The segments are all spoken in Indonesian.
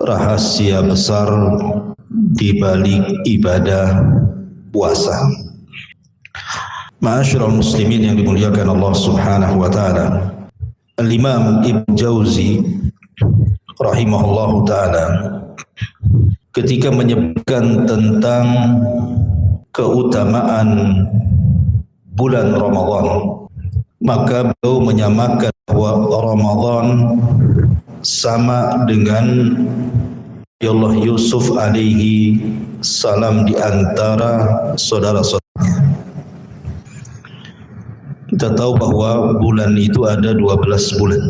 Rahasia besar di balik ibadah puasa. Ma'asyiral muslimin yang dimuliakan Allah Subhanahu wa taala. Al-Imam Ibnu Jauzi rahimahullahu taala ketika menyebutkan tentang keutamaan bulan Ramadan, maka beliau menyamakan bahwa Ramadan sama dengan Allah Yusuf alaihi salam di antara saudara-saudaranya. Kita tahu bahwa bulan itu ada 12 bulan.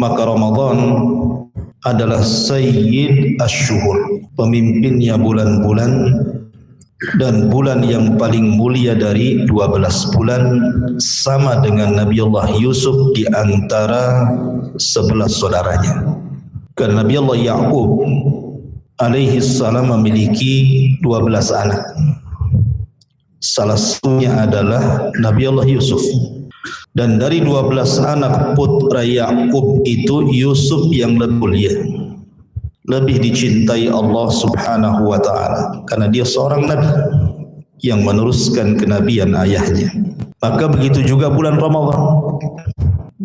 Maka Ramadan adalah sayyid asyhur, pemimpinnya bulan-bulan, dan bulan yang paling mulia dari 12 bulan sama dengan Nabi Allah Yusuf di antara 11 saudaranya. Karena Nabi Allah Ya'qub alaihi salam memiliki 12 anak. Salah satunya adalah Nabi Allah Yusuf. Dan dari 12 anak putra Ya'qub itu, Yusuf yang lebih mulia, lebih dicintai Allah Subhanahu wa taala karena dia seorang nabi yang meneruskan kenabian ayahnya. Maka begitu juga bulan Ramadan.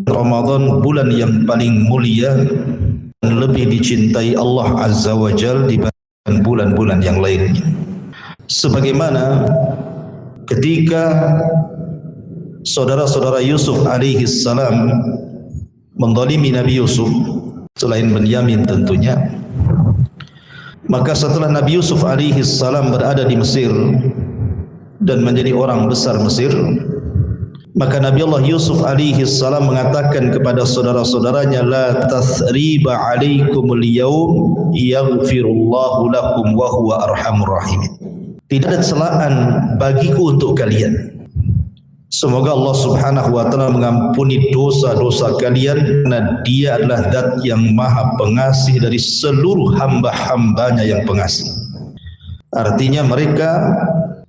Ramadan bulan yang paling mulia dan lebih dicintai Allah Azza wa Jalla dibandingkan bulan-bulan yang lainnya. Sebagaimana ketika saudara-saudara Yusuf alaihi salam menzalimi Nabi Yusuf selain Benyamin tentunya, maka setelah Nabi Yusuf alaihi salam berada di Mesir dan menjadi orang besar Mesir, maka Nabi Allah Yusuf alaihi salam mengatakan kepada saudara-saudaranya, la tathriba alaikumul yawm yaghfirullahu lakum wa huwa arhamur rahimin. Tidak ada celaan bagiku untuk kalian. Semoga Allah Subhanahu wa taala mengampuni dosa-dosa kalian karena Dia adalah Zat yang Maha Pengasih dari seluruh hamba-hambanya yang pengasih. Artinya mereka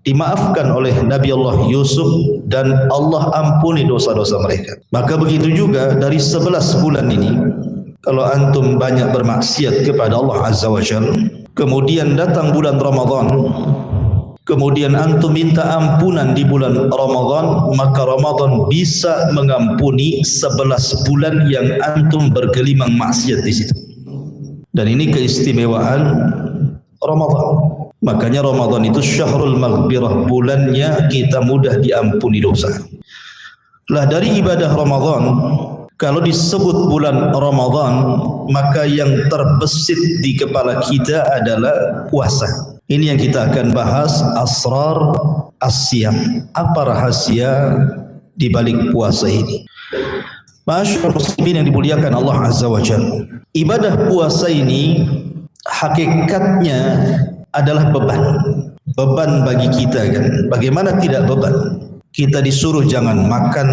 dimaafkan oleh Nabi Allah Yusuf dan Allah ampuni dosa-dosa mereka. Maka begitu juga dari 11 bulan ini, kalau antum banyak bermaksiat kepada Allah Azza wa Jalla, kemudian datang bulan Ramadan, kemudian antum minta ampunan di bulan Ramadan, maka Ramadan bisa mengampuni 11 bulan yang antum bergelimang maksiat di situ. Dan ini keistimewaan Ramadan. Makanya Ramadan itu syahrul maghfirah, bulannya kita mudah diampuni dosa. Lah dari ibadah Ramadan, kalau disebut bulan Ramadan, maka yang terbesit di kepala kita adalah puasa. Ini yang kita akan bahas, asrar as-siyam. Apa rahasia di balik puasa ini? Masyaallah muslimin yang dimuliakan Allah Azza wa Jalla. Ibadah puasa ini hakikatnya adalah beban. Beban bagi kita kan. Bagaimana tidak beban? Kita disuruh jangan makan,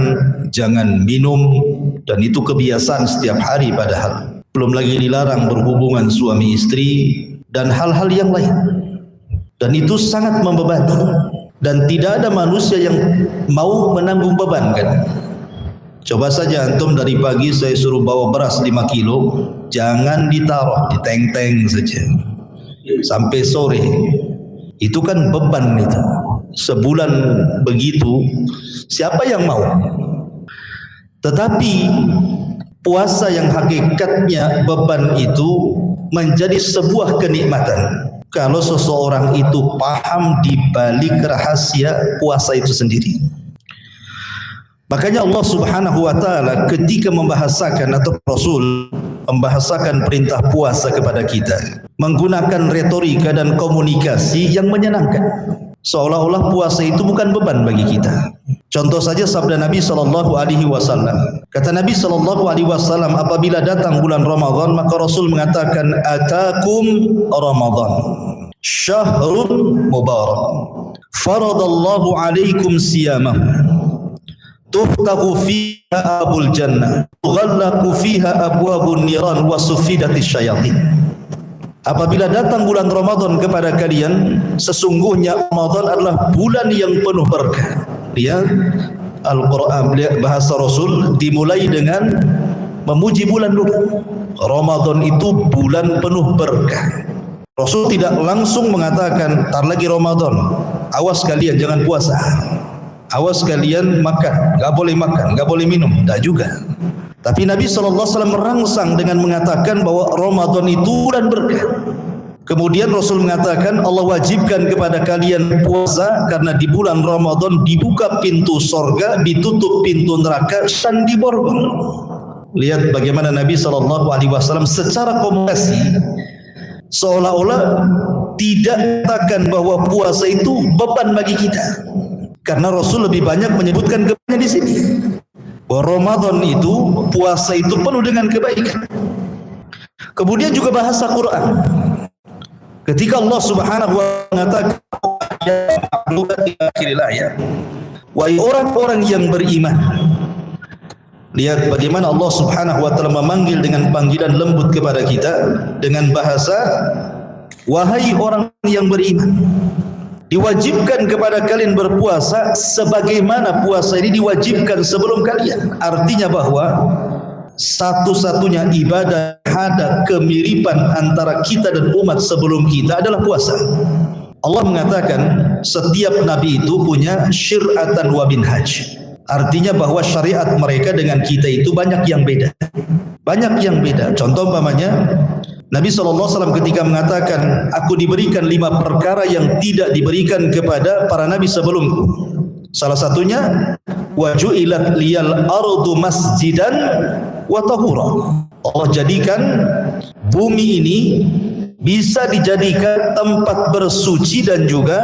jangan minum, dan itu kebiasaan setiap hari padahal. Belum lagi dilarang berhubungan suami istri dan hal-hal yang lain. Dan itu sangat membebani. Dan tidak ada manusia yang mau menanggung beban kan. Coba saja antum dari pagi saya suruh bawa beras 5 kilo, jangan ditaruh di teng-teng saja sampai sore. Itu kan beban itu. Sebulan begitu, siapa yang mau? Tetapi puasa yang hakikatnya beban itu menjadi sebuah kenikmatan kalau seseorang itu paham di balik rahasia puasa itu sendiri. Makanya Allah Subhanahu wa taala ketika membahasakan atau Rasul membahasakan perintah puasa kepada kita, menggunakan retorika dan komunikasi yang menyenangkan. Seolah-olah puasa itu bukan beban bagi kita. Contoh saja sabda Nabi sallallahu alaihi wasallam. Kata Nabi sallallahu alaihi wasallam, apabila datang bulan Ramadan, maka Rasul mengatakan, atakum Ramadan syahrun mubarak faradallahu alaikum siyamahu tuftahu fiha abul jannah tughallaqu fiha abwabun niran wa sufidatis syayatin. apabila datang bulan Ramadan kepada kalian, sesungguhnya Ramadan adalah bulan yang penuh berkah. Lihat Al-Quran, lihat bahasa Rasul dimulai dengan memuji bulan dulu. Ramadan itu bulan penuh berkah. Rasul tidak langsung mengatakan, tar lagi Ramadan, awas kalian jangan puasa, awas kalian makan, gak boleh makan, gak boleh minum. Tak juga. Tapi Nabi SAW merangsang dengan mengatakan bahwa Ramadan itu bulan berkah. Kemudian Rasul mengatakan Allah wajibkan kepada kalian puasa karena di bulan Ramadan dibuka pintu sorga, ditutup pintu neraka dan diborgol. Lihat bagaimana Nabi SAW secara komunikasi seolah-olah tidak katakan bahwa puasa itu beban bagi kita, karena Rasul lebih banyak menyebutkan kebaikan di sini. Bahwa Ramadan itu, puasa itu penuh dengan kebaikan. Kemudian juga bahasa Quran. Ketika Allah Subhanahu wa taala mengatakan di akhir ayat, wahai orang-orang yang beriman. Lihat bagaimana Allah Subhanahu wa taala memanggil dengan panggilan lembut kepada kita dengan bahasa wahai orang yang beriman. Diwajibkan kepada kalian berpuasa sebagaimana puasa ini diwajibkan sebelum kalian. Artinya bahwa satu-satunya ibadah ada kemiripan antara kita dan umat sebelum kita adalah puasa. Allah mengatakan setiap nabi itu punya syir'atan wa minhaj. Artinya bahwa syariat mereka dengan kita itu banyak yang beda. Banyak yang beda. Contoh umpamanya Nabi SAW ketika mengatakan aku diberikan 5 perkara yang tidak diberikan kepada para nabi sebelumku. Salah satunya waju'ilat liyal ardu masjidan wa tahura. Allah jadikan bumi ini bisa dijadikan tempat bersuci dan juga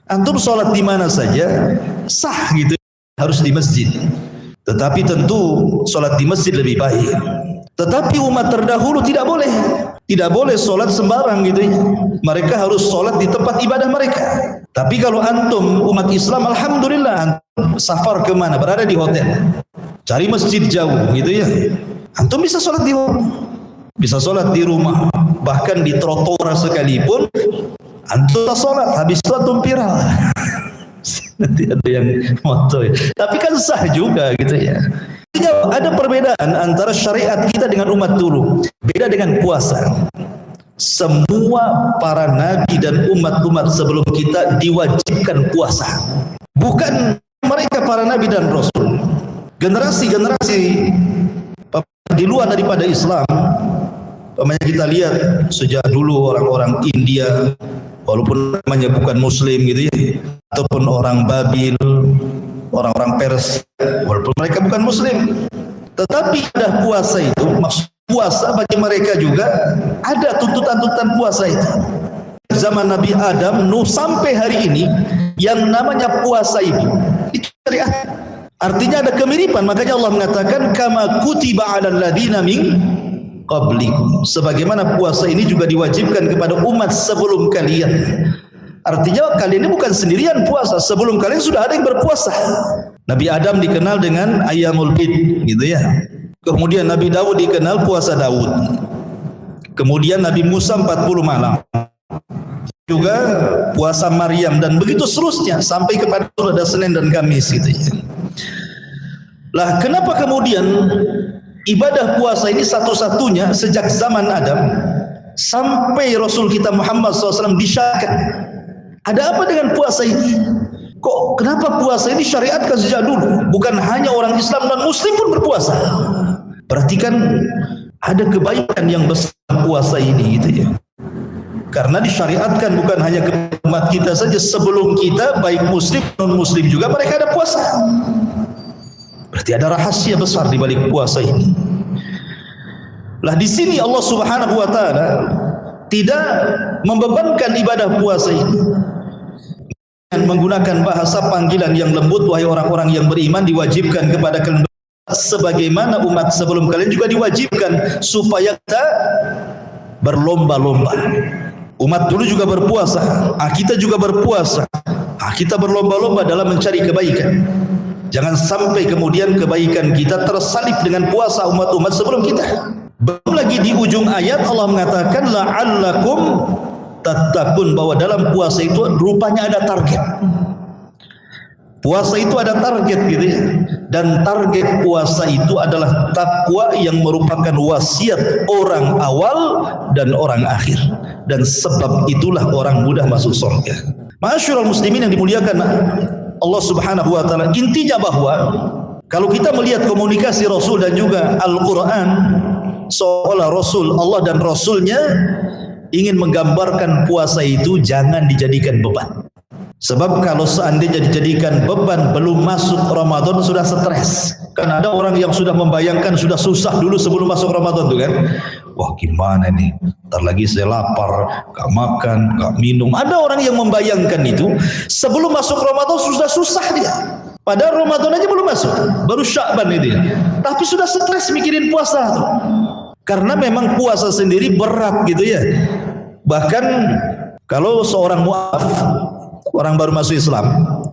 antum sholat di mana saja sah gitu, harus di masjid. Tetapi tentu sholat di masjid lebih baik. Tetapi umat terdahulu tidak boleh. Tidak boleh sholat sembarang gitu ya. Mereka harus sholat di tempat ibadah mereka. Tapi kalau antum umat Islam, alhamdulillah, antum safar kemana? Berada di hotel. Cari masjid jauh gitu ya. Antum bisa sholat di rumah. Bisa sholat di rumah. Bahkan di trotoar sekalipun, antum sholat. Habis itu antum viral. Nanti ada yang moto ya. Tapi kan sah juga gitu ya. Ada perbedaan antara syariat kita dengan umat dulu. Beda dengan puasa. Semua para nabi dan umat-umat sebelum kita diwajibkan puasa. Bukan mereka para nabi dan rasul. Generasi-generasi di luar daripada Islam. Namanya kita lihat sejak dulu orang-orang India, walaupun namanya bukan Muslim gitu ya, ataupun orang Babil, orang-orang Persia, walaupun mereka bukan Muslim, tetapi ada puasa itu, maksud puasa bagi mereka juga ada tuntutan-tuntutan puasa itu. Zaman Nabi Adam, Nuh sampai hari ini, yang namanya puasa itu syariat. Artinya ada kemiripan, makanya Allah mengatakan kama kutiba 'alal ladzina min qablikum. Sebagaimana puasa ini juga diwajibkan kepada umat sebelum kalian. Artinya kalian ini bukan sendirian puasa, sebelum kalian sudah ada yang berpuasa. Nabi Adam dikenal dengan Ayyamul Bid gitu ya. Kemudian Nabi Daud dikenal puasa Daud. Kemudian Nabi Musa 40 malam. Juga puasa Maryam dan begitu seterusnya sampai kepada ada Senin dan Kamis gitu ya. Lah kenapa kemudian ibadah puasa ini satu-satunya sejak zaman Adam sampai Rasul kita Muhammad SAW disyariatkan? Ada apa dengan puasa ini? Kok kenapa puasa ini syariatkan sejak dulu? Bukan hanya orang Islam dan Muslim pun berpuasa. Berarti kan ada kebaikan yang besar puasa ini gitu ya. Karena disyariatkan bukan hanya ke umat kita saja, sebelum kita baik Muslim non Muslim juga mereka ada puasa. Berarti ada rahasia besar di balik puasa ini. Lah di sini Allah Subhanahu wa taala tidak membebankan ibadah puasa ini. Dengan menggunakan bahasa panggilan yang lembut, wahai orang-orang yang beriman, diwajibkan kepada kalian sebagaimana umat sebelum kalian juga diwajibkan supaya kita berlomba-lomba. Umat dulu juga berpuasa, kita juga berpuasa. Kita berlomba-lomba dalam mencari kebaikan. Jangan sampai kemudian kebaikan kita tersalip dengan puasa umat-umat sebelum kita. Belum lagi di ujung ayat Allah mengatakan la'allakum tattaqun, bahwa dalam puasa itu rupanya ada target. Puasa itu ada target gitu ya. Dan target puasa itu adalah takwa yang merupakan wasiat orang awal dan orang akhir. Dan sebab itulah orang mudah masuk surga. Ma'asyiral muslimin yang dimuliakan Allah Subhanahu wa taala, intinya bahwa kalau kita melihat komunikasi Rasul dan juga Al-Qur'an, seolah Rasul, Allah dan Rasulnya ingin menggambarkan puasa itu jangan dijadikan beban. Sebab kalau seandainya dijadikan beban belum masuk Ramadan sudah stres. Kan ada orang yang sudah membayangkan sudah susah dulu sebelum masuk Ramadan tuh kan. Wah gimana nih, ntar lagi saya lapar, gak makan, gak minum. Ada orang yang membayangkan itu sebelum masuk Ramadan sudah susah dia. Padahal Ramadan aja belum masuk, baru Sya'ban itu ya. Tapi sudah stres mikirin puasa tuh. Karena memang puasa sendiri berat gitu ya. Bahkan kalau seorang mu'af, orang baru masuk Islam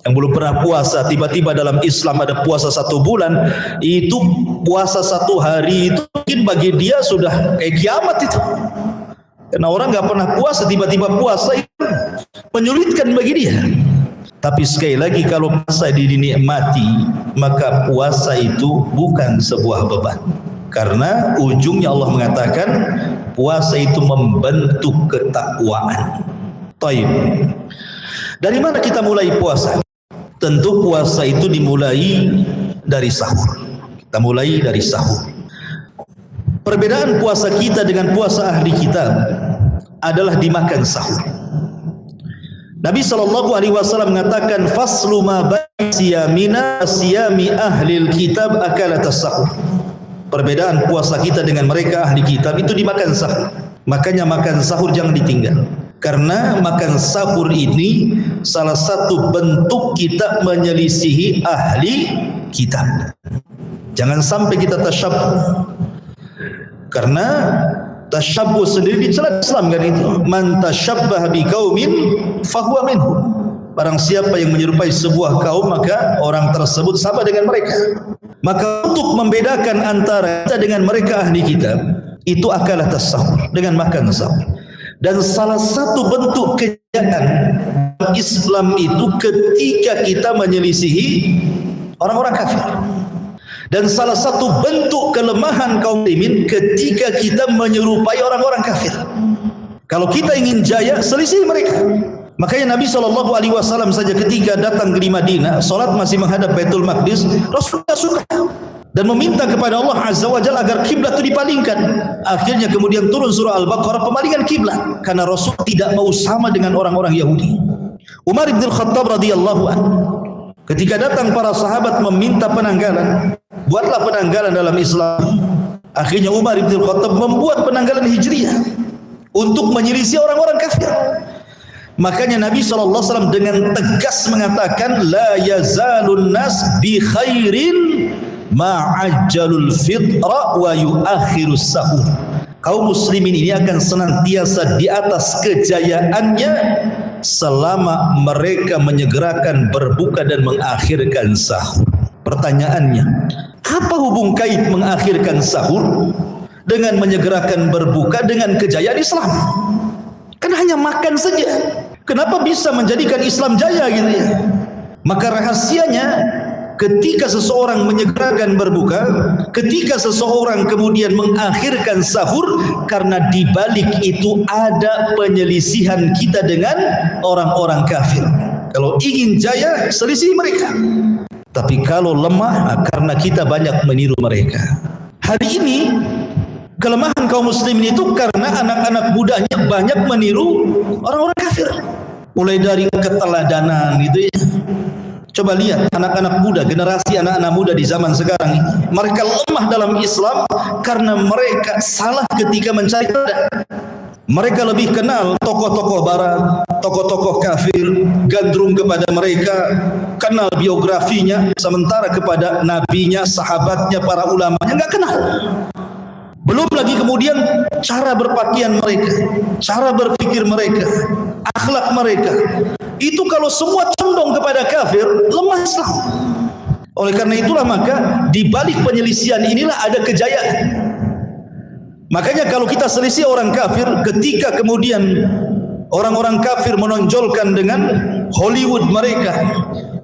yang belum pernah puasa, tiba-tiba dalam Islam ada puasa 1 bulan, itu puasa 1 hari itu mungkin bagi dia sudah kayak kiamat itu. Karena orang nggak pernah puasa, tiba-tiba puasa itu menyulitkan bagi dia. Tapi sekali lagi kalau puasa dinikmati, maka puasa itu bukan sebuah beban. Karena ujungnya Allah mengatakan puasa itu membentuk ketakwaan. Taib. Dari mana kita mulai puasa? Tentu puasa itu dimulai dari sahur. Kita mulai dari sahur. Perbedaan puasa kita dengan puasa ahli kitab adalah dimakan sahur. Nabi SAW mengatakan faslu ma baina siyamina siyami ahli kitab akalat as-sahur. Perbedaan puasa kita dengan mereka ahli kitab itu dimakan sahur. Makanya makan sahur jangan ditinggal. Karena makan sahur ini salah satu bentuk kita menyelisihi ahli kitab. Jangan sampai kita tasyabbuh. Karena tasyabbuh sendiri dicela Islam kan itu. Man tasyabbaha biqaumin fahuwa minhum. Barang siapa yang menyerupai sebuah kaum maka orang tersebut sama dengan mereka. Maka untuk membedakan antara kita dengan mereka ahli kitab, itu akalah tasahur, dengan makan sahur. Dan salah satu bentuk kejahatan Islam itu ketika kita menyelisihi orang-orang kafir. Dan salah satu bentuk kelemahan kaum muslimin ketika kita menyerupai orang-orang kafir. Kalau kita ingin jaya, selisih mereka. Makanya Nabi SAW saja ketika datang ke Madinah, salat masih menghadap Baitul Maqdis, Rasulullah suka dan meminta kepada Allah Azza wa Jalla agar kiblat itu dipalingkan. Akhirnya kemudian turun surah Al-Baqarah pemalingan kiblat karena Rasul tidak mau sama dengan orang-orang Yahudi. Umar bin Khattab radhiyallahu anhu ketika datang para sahabat meminta penanggalan, buatlah penanggalan dalam Islam. Akhirnya Umar bin Khattab membuat penanggalan Hijriah untuk menyelisih orang-orang kafir. Makanya Nabi SAW dengan tegas mengatakan la yazalun nas bi khairin ma'ajjalul fitra wa yuakhirus sahur. Kaum muslimin ini akan senantiasa di atas kejayaannya selama mereka menyegerakan berbuka dan mengakhirkan sahur. Pertanyaannya, apa hubung kait mengakhirkan sahur dengan menyegerakan berbuka dengan kejayaan Islam? Kan hanya makan saja. Kenapa bisa menjadikan Islam jaya gitu ya? Maka rahasianya ketika seseorang menyegerakan berbuka, ketika seseorang kemudian mengakhirkan sahur, karena di balik itu ada penyelisihan kita dengan orang-orang kafir. Kalau ingin jaya, selisih mereka. Tapi kalau lemah, karena kita banyak meniru mereka. Hari ini kelemahan kaum muslimin itu karena anak-anak mudanya banyak meniru orang-orang kafir. Mulai dari keteladanan gitu ya. Coba lihat anak-anak muda, generasi anak-anak muda di zaman sekarang ini. Mereka lemah dalam Islam karena mereka salah ketika mencari teladan. Mereka lebih kenal tokoh-tokoh barat, tokoh-tokoh kafir, gandrung kepada mereka, kenal biografinya, sementara kepada nabinya, sahabatnya, para ulamanya enggak kenal. Belum lagi kemudian cara berpakaian mereka, cara berpikir mereka, akhlak mereka. Itu kalau semua condong kepada kafir, lemah Islam. Oleh karena itulah maka di balik penyelisihan inilah ada kejayaan. Makanya kalau kita selisih orang kafir, ketika kemudian orang-orang kafir menonjolkan dengan Hollywood mereka,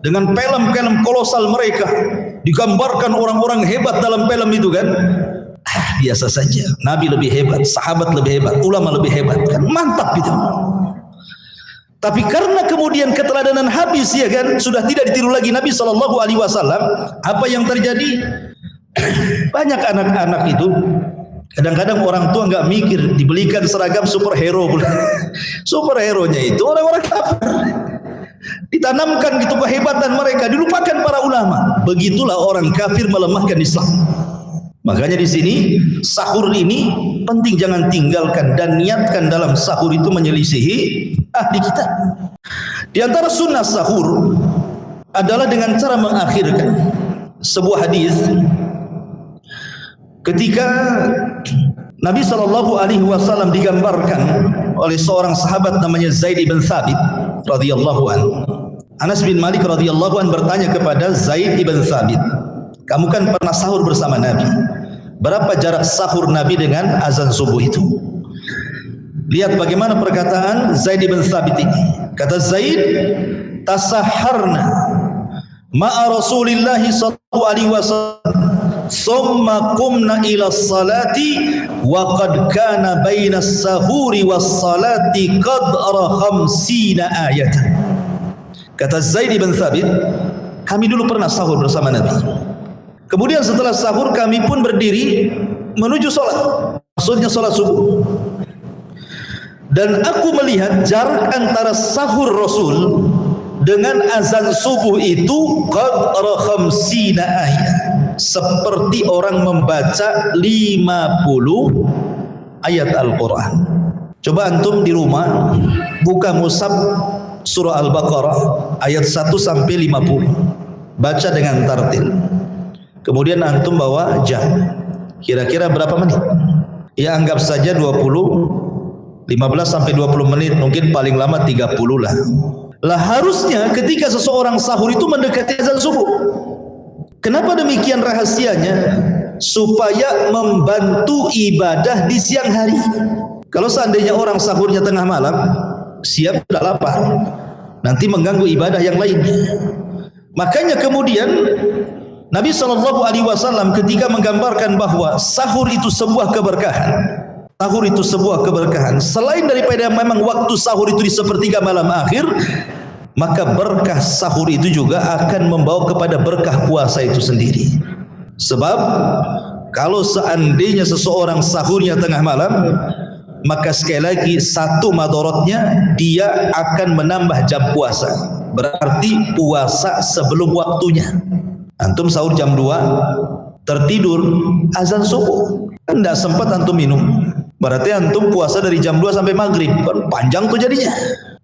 dengan film-film kolosal mereka, digambarkan orang-orang hebat dalam film itu kan, biasa saja. Nabi lebih hebat, sahabat lebih hebat, ulama lebih hebat, kan mantap gitu. Tapi karena kemudian keteladanan habis, ya kan, sudah tidak ditiru lagi Nabi SAW. Apa yang terjadi? Banyak anak-anak itu, kadang-kadang orang tua nggak mikir, dibelikan seragam superhero. Superhero-nya itu orang-orang kafir. Ditanamkan gitu kehebatan mereka, dilupakan para ulama. Begitulah orang kafir melemahkan Islam. Makanya di sini sahur ini penting, jangan tinggalkan dan niatkan dalam sahur itu menyelisihi ahli kitab. Di antara sunnah sahur adalah dengan cara mengakhirkan sebuah hadis ketika Nabi SAW digambarkan oleh seorang sahabat namanya Zaid bin Thabit radhiyallahu anhu. Anas bin Malik radhiyallahu anhu bertanya kepada Zaid bin Thabit, kamu kan pernah sahur bersama Nabi. Berapa jarak sahur Nabi dengan azan subuh itu? Lihat bagaimana perkataan Zaid bin Thabit ini. Kata Zaid, tasaharna ma'a Rasulillah sallallahu alaihi wasallam, thumma qumna ila salati wa qad kana baina as-sahuri was-salati qadra 50 ayatan. Kata Zaid bin Thabit, kami dulu pernah sahur bersama Nabi. Kemudian setelah sahur kami pun berdiri menuju sholat, maksudnya sholat subuh. Dan aku melihat jarak antara sahur Rasul dengan azan subuh itu qadra 50 ayat, seperti orang membaca 50 ayat Al-Quran. Coba antum di rumah buka mushaf surah Al-Baqarah ayat 1 sampai 50, baca dengan tartil. Kemudian antum bawa jam, kira-kira berapa menit? Ya anggap saja 15 sampai 20 menit, mungkin paling lama 30 lah. Lah harusnya ketika seseorang sahur itu mendekati azan subuh. Kenapa demikian rahasianya? Supaya membantu ibadah di siang hari. Kalau seandainya orang sahurnya tengah malam, siap sudah lapar, nanti mengganggu ibadah yang lainnya. Makanya kemudian Nabi SAW ketika menggambarkan bahwa sahur itu sebuah keberkahan, sahur itu sebuah keberkahan, selain daripada memang waktu sahur itu di sepertiga malam akhir, maka berkah sahur itu juga akan membawa kepada berkah puasa itu sendiri. Sebab kalau seandainya seseorang sahurnya tengah malam, maka sekali lagi satu madorotnya, dia akan menambah jam puasa, berarti puasa sebelum waktunya. Antum sahur jam 2, tertidur azan subuh, kan tidak sempat antum minum, berarti antum puasa dari jam 2 sampai maghrib, kan panjang tuh jadinya,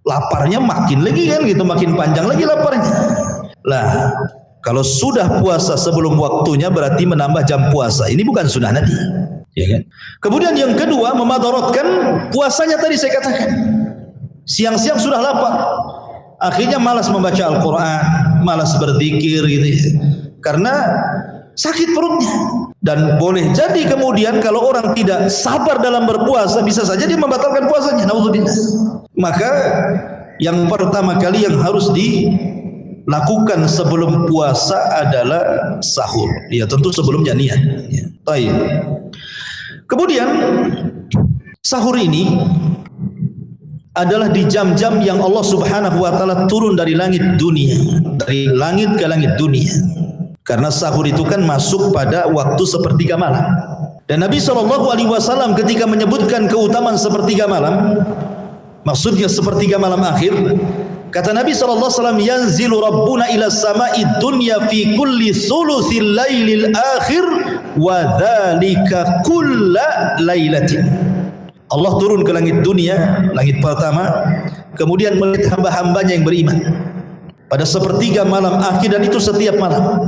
laparnya makin lagi kan gitu, makin panjang lagi laparnya. Lah kalau sudah puasa sebelum waktunya berarti menambah jam puasa, ini bukan sunnah Nabi, ya kan? Kemudian yang kedua, memadaratkan puasanya tadi saya katakan, siang-siang sudah lapar, akhirnya malas membaca Al-Quran, malas berzikir gitu ya, karena sakit perutnya. Dan boleh jadi kemudian kalau orang tidak sabar dalam berpuasa, bisa saja dia membatalkan puasanya, naudzubillah. Maka yang pertama kali yang harus dilakukan sebelum puasa adalah sahur. Ya tentu sebelumnya niat ya. Baik. Kemudian sahur ini adalah di jam-jam yang Allah Subhanahu wa taala turun dari langit dunia, dari langit ke langit dunia. Karena sahur itu kan masuk pada waktu sepertiga malam. Dan Nabi SAW ketika menyebutkan keutamaan sepertiga malam, maksudnya sepertiga malam akhir, kata Nabi SAW, yanzilu rabbuna ila sama'i dunya fi kulli thuluthil lailil akhir wa dhalika kulla lailatin. Allah turun ke langit dunia, langit pertama, kemudian melihat hamba-hambanya yang beriman pada sepertiga malam akhir, dan itu setiap malam.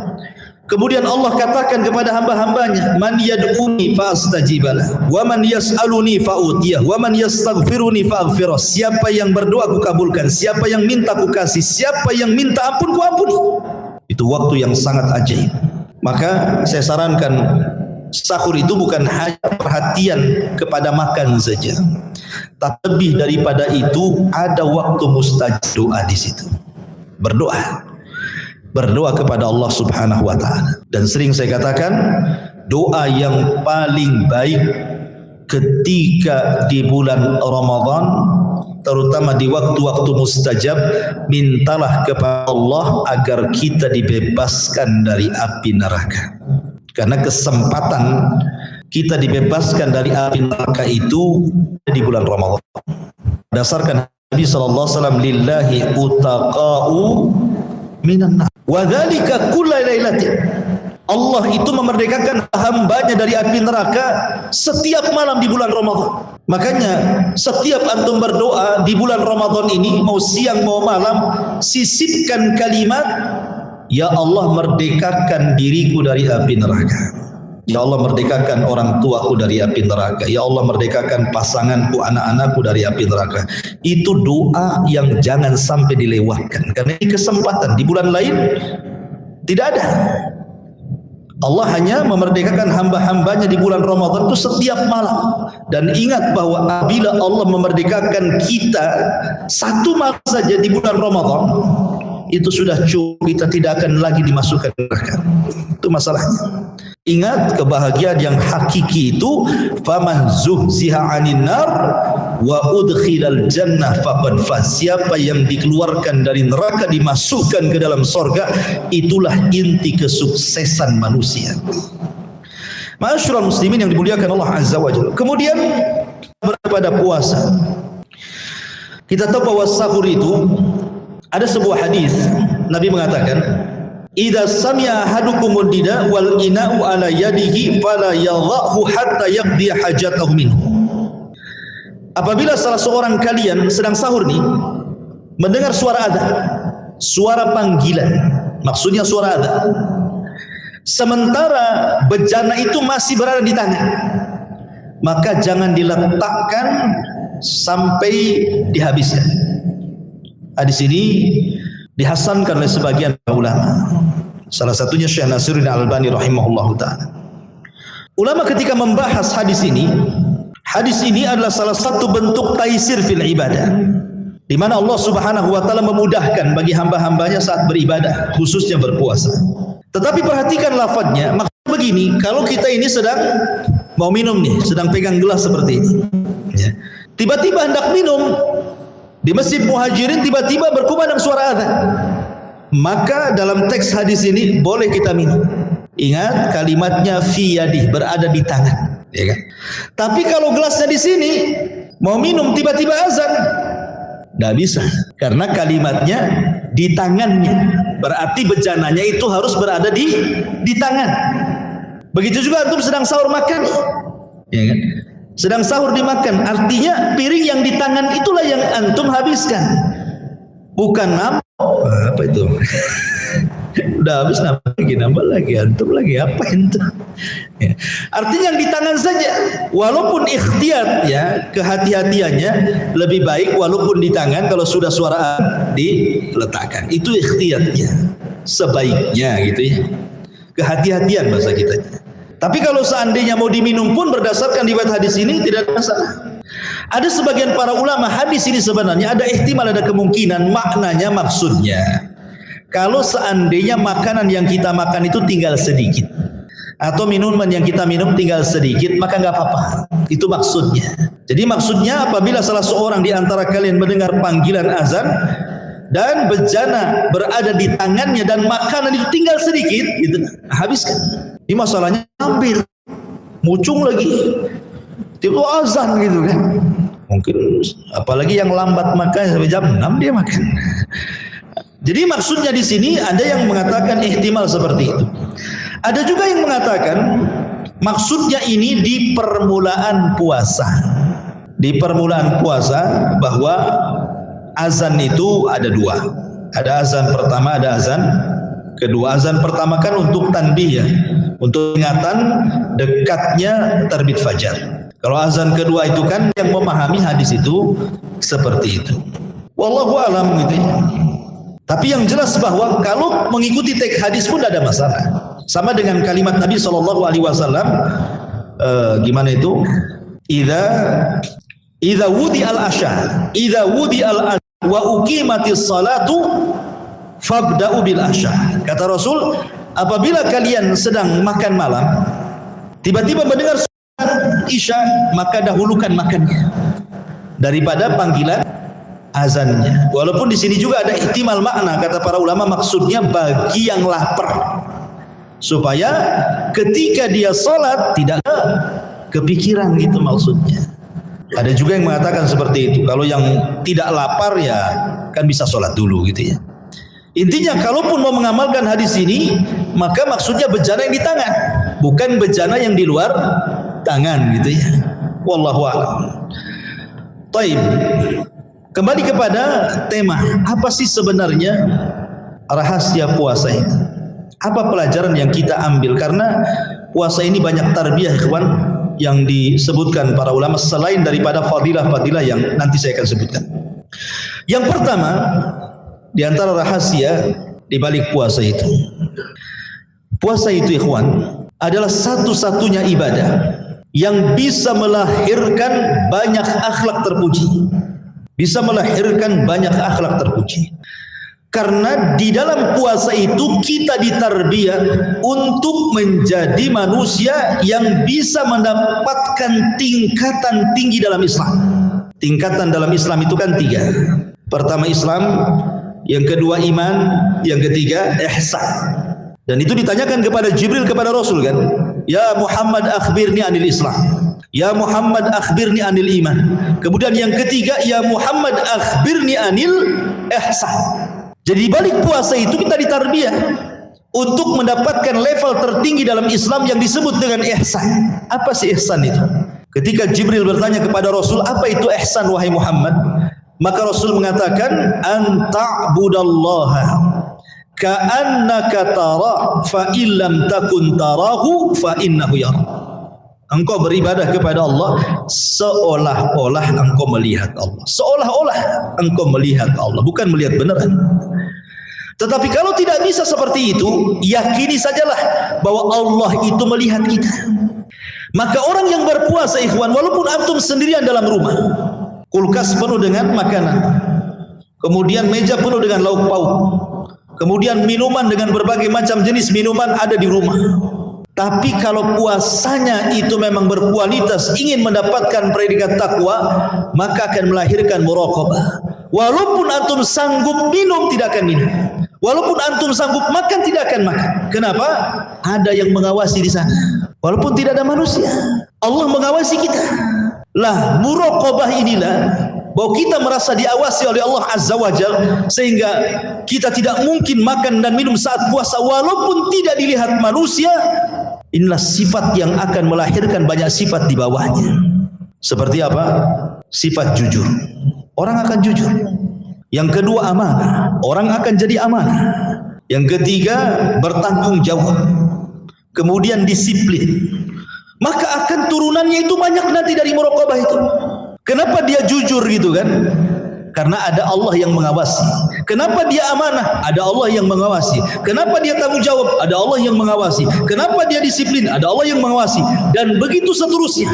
Kemudian Allah katakan kepada hamba-hambanya, man yad'uni fa astajibalah, wa man yas'aluni fa utiyah, wa man yastaghfiruni fa aghfirah. Siapa yang berdoa ku kabulkan, siapa yang minta ku kasih, siapa yang minta ampun ku ampuni. Itu waktu yang sangat ajaib. Maka saya sarankan sahur itu bukan hanya perhatian kepada makan saja, tapi lebih daripada itu ada waktu mustajab doa di situ. Berdoa kepada Allah Subhanahu wa taala. Dan sering saya katakan, doa yang paling baik ketika di bulan Ramadan, terutama di waktu-waktu mustajab, mintalah kepada Allah agar kita dibebaskan dari api neraka. Karena kesempatan kita dibebaskan dari api neraka itu di bulan Ramadan. Berdasarkan Nabi sallallahu alaihi wasallam, lillahi utaqa'u minan nar wa dzalika kullu lailatin. Allah itu memerdekakan hambanya dari api neraka setiap malam di bulan Ramadan. Makanya setiap antum berdoa di bulan Ramadan ini, mau siang mau malam, sisipkan kalimat, ya Allah merdekakan diriku dari api neraka. Ya Allah merdekakan orang tuaku dari api neraka. Ya Allah merdekakan pasanganku, anak-anakku dari api neraka. Itu doa yang jangan sampai dilewatkan. Karena ini kesempatan. Di bulan lain tidak ada. Allah hanya memerdekakan hamba-hambanya di bulan Ramadan itu setiap malam. Dan ingat bahwa apabila Allah memerdekakan kita satu malam saja di bulan Ramadan, itu sudah cukup, kita tidak akan lagi dimasukkan neraka. Itu masalahnya. Ingat, kebahagiaan yang hakiki itu, faman zuhziha 'anil nar wa udkhilal jannah faqad faz. Siapa yang dikeluarkan dari neraka dimasukkan ke dalam surga, itulah inti kesuksesan manusia. Ma'asyiral muslimin yang dimuliakan Allah Azza wa Jalla. Kemudian pada puasa, kita tahu bahwa sahur itu ada sebuah hadis Nabi mengatakan, idza sami'a ahadukumud nida wal ina'u ala yadihi fala yadhahu hatta yaqdi hajatahu minhu. Apabila salah seorang kalian sedang sahur nih, mendengar suara adzan, suara panggilan, maksudnya suara adzan, sementara bejana itu masih berada di tangan, maka jangan diletakkan sampai dihabiskan. Hadis ini dihasankan oleh sebagian ulama. Salah satunya Syekh Nasiruddin Al-Albani rahimahullahu taala. Ulama ketika membahas hadis ini adalah salah satu bentuk taisir fil ibadah, di mana Allah Subhanahu wa taala memudahkan bagi hamba-hambanya saat beribadah, khususnya berpuasa. Tetapi perhatikan lafadznya, maksudnya begini, kalau kita ini sedang mau minum nih, sedang pegang gelas seperti ini, ya. Tiba-tiba hendak minum, di Masjid Muhajirin tiba-tiba berkumandang suara adzan, maka dalam teks hadis ini boleh kita minum. Ingat kalimatnya fi yadih, berada di tangan, ya kan? Tapi kalau gelasnya di sini mau minum tiba-tiba azan, tidak bisa, karena kalimatnya di tangannya, berarti bejananya itu harus berada di tangan. Begitu juga antum sedang sahur makan, ya kan? Sedang sahur dimakan, artinya piring yang di tangan itulah yang antum habiskan, bukan apa itu udah habis nambah lagi antum lagi apa itu, ya. Artinya yang di tangan saja, walaupun ikhtiyat, ya, kehati-hatiannya lebih baik walaupun di tangan, kalau sudah suara diletakkan itu ikhtiyatnya sebaiknya, gitu ya, kehati-hatian bahasa kita. Tapi kalau seandainya mau diminum pun berdasarkan riwayat hadis ini tidak ada masalah. Ada sebagian para ulama, hadis ini sebenarnya ada ihtimal, ada kemungkinan maknanya, maksudnya kalau seandainya makanan yang kita makan itu tinggal sedikit, atau minuman yang kita minum tinggal sedikit, maka nggak apa-apa. Itu maksudnya. Jadi maksudnya apabila salah seorang di antara kalian mendengar panggilan azan dan bejana berada di tangannya dan makanan itu tinggal sedikit, gitu, habiskan. Ini masalahnya ambil, mucung lagi, tiba azan gitu kan. Mungkin apalagi yang lambat makan sampai jam 6 dia makan. Jadi maksudnya di sini ada yang mengatakan ihtimal seperti itu. Ada juga yang mengatakan maksudnya ini di permulaan puasa. Di permulaan puasa, bahwa azan itu ada dua. Ada azan pertama, ada azan kedua. Azan pertama kan untuk tanbih, ya, untuk ingatan dekatnya terbit fajar. Kalau azan kedua itu kan yang memahami hadis itu seperti itu. Wallahu alam, gitu ya. Tapi yang jelas bahwa kalau mengikuti teks hadis pun tidak ada masalah. Sama dengan kalimat Nabi sallallahu alaihi wasallam, gimana itu? Idza wudi al-asha, idza wudi al-asha wa uqimatis salatu fabda'u bil asha. Kata Rasul, apabila kalian sedang makan malam, tiba-tiba mendengar salat Isya, maka dahulukan makannya daripada panggilan azannya. Walaupun di sini juga ada ihtimal makna, kata para ulama, maksudnya bagi yang lapar, supaya ketika dia salat tidak kepikiran, gitu maksudnya. Ada juga yang mengatakan seperti itu. Kalau yang tidak lapar ya kan bisa sholat dulu gitu ya. Intinya kalaupun mau mengamalkan hadis ini, maka maksudnya bejana yang di tangan, bukan bejana yang di luar tangan gitu ya. Wallahu a'lam. Taib. Kembali kepada tema, apa sih sebenarnya rahasia puasa ini? Apa pelajaran yang kita ambil? Karena puasa ini banyak tarbiyah, ikhwan, yang disebutkan para ulama selain daripada fadilah-fadilah yang nanti saya akan sebutkan. Yang pertama, di antara rahasia di balik puasa itu, puasa itu, ikhwan, adalah satu-satunya ibadah yang bisa melahirkan banyak akhlak terpuji. Bisa melahirkan banyak akhlak terpuji. Karena di dalam puasa itu kita ditarbiyah untuk menjadi manusia yang bisa mendapatkan tingkatan tinggi dalam Islam. Tingkatan dalam Islam itu kan 3. Pertama Islam, yang kedua iman, yang ketiga ihsan. Dan itu ditanyakan kepada Jibril kepada Rasul kan, ya Muhammad akhbirni anil Islam, ya Muhammad akhbirni anil iman. Kemudian yang ketiga, ya Muhammad akhbirni anil ihsan. Jadi di balik puasa itu kita ditarbiyah untuk mendapatkan level tertinggi dalam Islam yang disebut dengan ihsan. Apa sih ihsan itu? Ketika Jibril bertanya kepada Rasul, apa itu ihsan wahai Muhammad? Maka Rasul mengatakan, anta'budallaha ka'annaka tara fa illam takun tarahu fa innahu yara. Engkau beribadah kepada Allah seolah-olah engkau melihat Allah. Seolah-olah engkau melihat Allah, bukan melihat beneran. Tetapi kalau tidak bisa seperti itu, yakini sajalah bahwa Allah itu melihat kita. Maka orang yang berpuasa, ikhwan, walaupun antum sendirian dalam rumah, kulkas penuh dengan makanan, kemudian meja penuh dengan lauk pauk, kemudian minuman dengan berbagai macam jenis minuman ada di rumah. Tapi kalau puasanya itu memang berkualitas, ingin mendapatkan predikat takwa, maka akan melahirkan muraqabah. Walaupun antum sanggup minum, tidak akan minum. Walaupun antum sanggup makan, tidak akan makan. Kenapa? Ada yang mengawasi di sana. Walaupun tidak ada manusia, Allah mengawasi kita. Lah, muraqabah inilah, bahwa kita merasa diawasi oleh Allah Azza wa Jal, sehingga kita tidak mungkin makan dan minum saat puasa walaupun tidak dilihat manusia. Inilah sifat yang akan melahirkan banyak sifat di bawahnya. Seperti apa? Sifat jujur. Orang akan jujur. Yang kedua amanah. Orang akan jadi amanah. Yang ketiga bertanggung jawab. Kemudian disiplin. Maka akan turunannya itu banyak nanti dari muraqabah itu. Kenapa dia jujur gitu kan? Karena ada Allah yang mengawasi. Kenapa dia amanah? Ada Allah yang mengawasi. Kenapa dia tanggung jawab? Ada Allah yang mengawasi. Kenapa dia disiplin? Ada Allah yang mengawasi. Dan begitu seterusnya.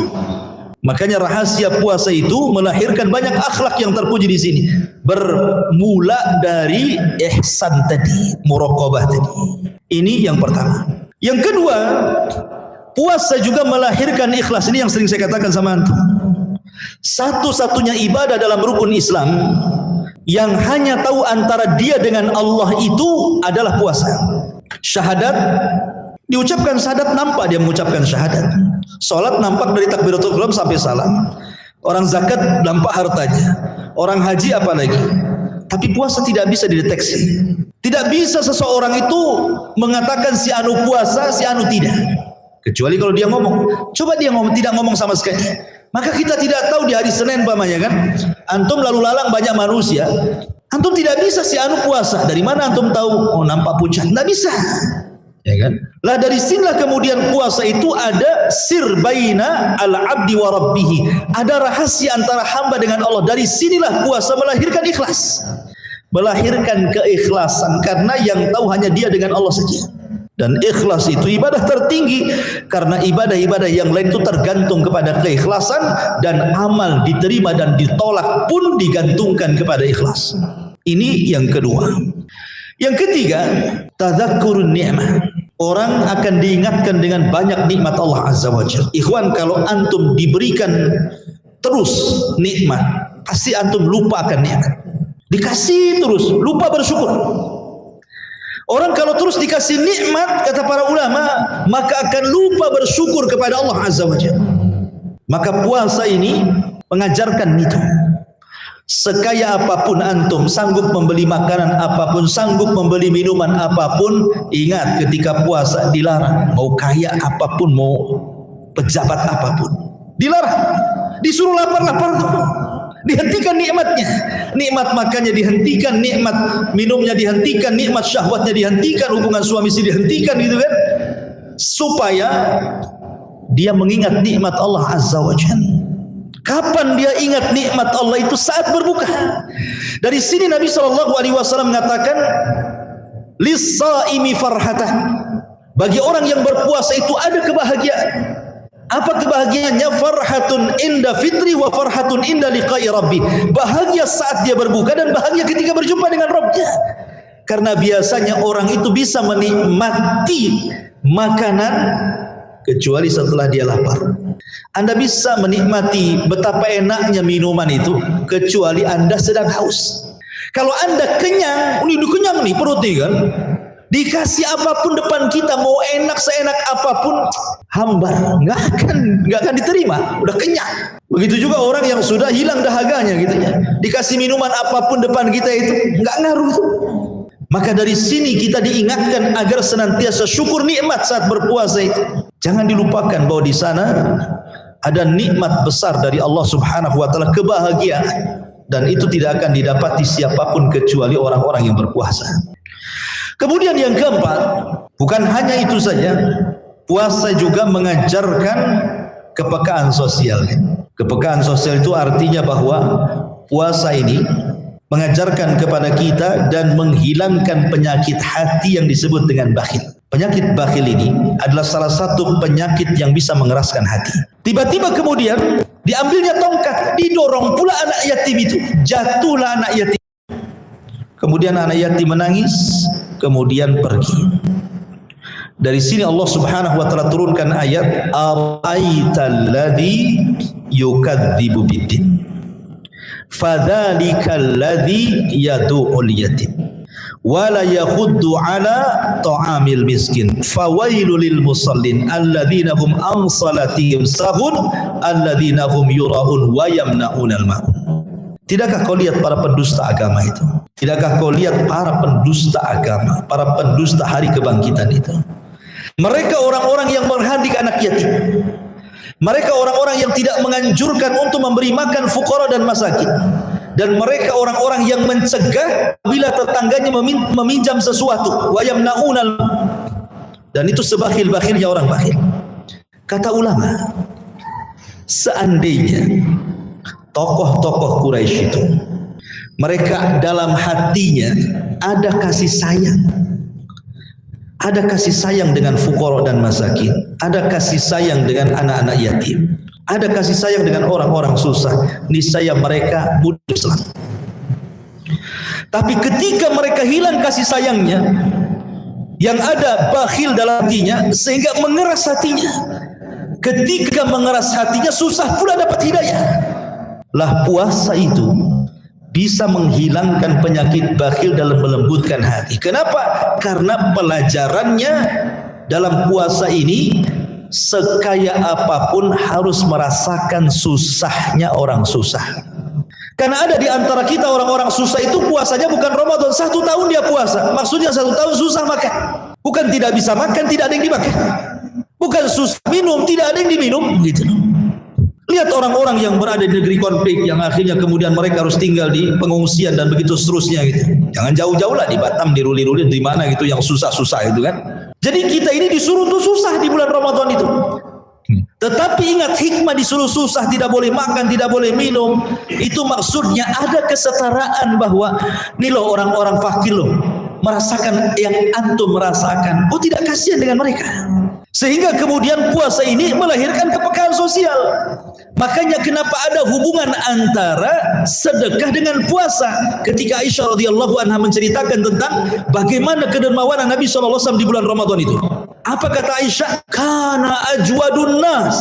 Makanya rahasia puasa itu melahirkan banyak akhlak yang terpuji di sini. Bermula dari ihsan tadi, muraqabah tadi. Ini yang pertama. Yang kedua, puasa juga melahirkan ikhlas. Ini yang sering saya katakan sama antum. Satu-satunya ibadah dalam rukun Islam yang hanya tahu antara dia dengan Allah itu adalah puasa. Syahadat diucapkan syahadat, nampak dia mengucapkan syahadat. Salat nampak dari takbiratul ihram sampai salam. Orang zakat nampak hartanya. Orang haji apalagi. Tapi puasa tidak bisa dideteksi. Tidak bisa seseorang itu mengatakan si anu puasa, si anu tidak. Kecuali kalau dia ngomong. Coba dia ngomong, tidak ngomong sama sekali. Maka kita tidak tahu di hari Senin umpamanya kan, antum lalu lalang banyak manusia, antum tidak bisa si anu puasa. Dari mana antum tahu? Oh nampak pucat, tidak bisa, ya kan? Lah dari sinilah kemudian puasa itu ada sir baina al abdi wa rabbih, ada rahasia antara hamba dengan Allah. Dari sinilah puasa melahirkan ikhlas, melahirkan keikhlasan, karena yang tahu hanya dia dengan Allah saja. Dan ikhlas itu ibadah tertinggi, karena ibadah-ibadah yang lain itu tergantung kepada keikhlasan, dan amal diterima dan ditolak pun digantungkan kepada ikhlas. Ini yang kedua. Yang ketiga, tadzakkurun ni'mah. Orang akan diingatkan dengan banyak nikmat Allah Azza wa Jalla. Ikhwan, kalau antum diberikan terus nikmat, pasti antum lupa akan nikmat. Dikasih terus, lupa bersyukur. Orang kalau terus dikasih nikmat, kata para ulama, maka akan lupa bersyukur kepada Allah Azza wa Jalla. Maka puasa ini mengajarkan itu. Sekaya apapun antum, sanggup membeli makanan apapun, sanggup membeli minuman apapun, ingat ketika puasa dilarang. Mau kaya apapun, mau pejabat apapun, dilarang. Disuruh lapar-lapar, dihentikan nikmatnya. Nikmat makannya dihentikan, nikmat minumnya dihentikan, nikmat syahwatnya dihentikan, hubungan suami istri dihentikan, gitu kan, supaya dia mengingat nikmat Allah Azza wa Jalla. Kapan dia ingat nikmat Allah itu? Saat berbuka. Dari sini Nabi SAW mengatakan, lis-saimi farhatah. Bagi orang yang berpuasa itu ada kebahagiaan. Apa kebahagiaannya? Farhatun inda fitri wa farhatun inda liqa'i rabbi. Bahagia saat dia berbuka dan bahagia ketika berjumpa dengan Rabbnya. Karena biasanya orang itu bisa menikmati makanan kecuali setelah dia lapar. Anda bisa menikmati betapa enaknya minuman itu kecuali Anda sedang haus. Kalau Anda kenyang, ini udah kenyang nih perutnya kan, dikasih apapun depan kita, mau enak seenak apapun, hambar, nggak akan diterima. Udah kenyang. Begitu juga orang yang sudah hilang dahaganya gitu ya, dikasih minuman apapun depan kita itu nggak ngaruh itu. Maka dari sini kita diingatkan agar senantiasa syukur nikmat saat berpuasa itu. Jangan dilupakan bahwa di sana ada nikmat besar dari Allah Subhanahu wa taala, kebahagiaan, dan itu tidak akan didapati siapapun kecuali orang-orang yang berpuasa. Kemudian yang keempat, bukan hanya itu saja, puasa juga mengajarkan kepekaan sosial. Kepekaan sosial itu artinya bahwa puasa ini mengajarkan kepada kita dan menghilangkan penyakit hati yang disebut dengan bakhil. Penyakit bakhil ini adalah salah satu penyakit yang bisa mengeraskan hati. Tiba-tiba kemudian diambilnya tongkat, didorong pula anak yatim itu, jatuhlah anak yatim. Kemudian anak yatim menangis, kemudian pergi. Dari sini Allah Subhanahu wa taala turunkan ayat, ara'aital ladzi yukadzibu biddin, fadzalikal ladzi yadu'ul yatim wala yakhuddu ala ta'amil miskin fawailul lil musallin alladzina hum an salatihim sahun alladzina hum yura'un wa yamna'unal ma'un. Tidakkah kau lihat para pendusta agama itu? Tidakkah kau lihat para pendusta agama, para pendusta hari kebangkitan itu? Mereka orang-orang yang menghadik anak yatim. Mereka orang-orang yang tidak menganjurkan untuk memberi makan fuqara dan masakin. Dan mereka orang-orang yang mencegah bila tetangganya meminjam sesuatu. Wa yamna'unal, dan itu sebakhil-bakhilnya orang bakhil. Kata ulama, seandainya tokoh-tokoh Quraisy itu mereka dalam hatinya ada kasih sayang, ada kasih sayang dengan fuqara dan masakin, ada kasih sayang dengan anak-anak yatim, ada kasih sayang dengan orang-orang susah, niscaya mereka mudah Islam. Tapi ketika mereka hilang kasih sayangnya, yang ada bakhil dalam hatinya, sehingga mengeras hatinya. Ketika mengeras hatinya, susah pula dapat hidayah. Lah puasa itu bisa menghilangkan penyakit bakhil dalam melembutkan hati. Kenapa? Karena pelajarannya dalam puasa ini, sekaya apapun harus merasakan susahnya orang susah. Karena ada di antara kita orang-orang susah itu puasanya bukan Ramadan, 1 tahun dia puasa. Maksudnya 1 tahun susah makan. Bukan tidak bisa makan, tidak ada yang dimakan. Bukan susah minum, tidak ada yang diminum, gitu. Lihat orang-orang yang berada di negeri konflik, yang akhirnya kemudian mereka harus tinggal di pengungsian dan begitu seterusnya gitu. Jangan jauh-jauh lah, di Batam, di Ruli-Ruli, di mana gitu yang susah-susah itu kan. Jadi kita ini disuruh tuh susah di bulan Ramadan itu. Tetapi ingat, hikmah disuruh susah, tidak boleh makan, tidak boleh minum, itu maksudnya ada kesetaraan bahwa nih loh orang-orang fakir loh, merasakan yang antum merasakan. Oh, tidak kasihan dengan mereka. Sehingga kemudian puasa ini melahirkan kepekaan sosial. Makanya kenapa ada hubungan antara sedekah dengan puasa. Ketika Aisyah radhiyallahu anha menceritakan tentang bagaimana kedermawanan Nabi SAW di bulan Ramadan itu. Apa kata Aisyah? Kana ajwadun nas.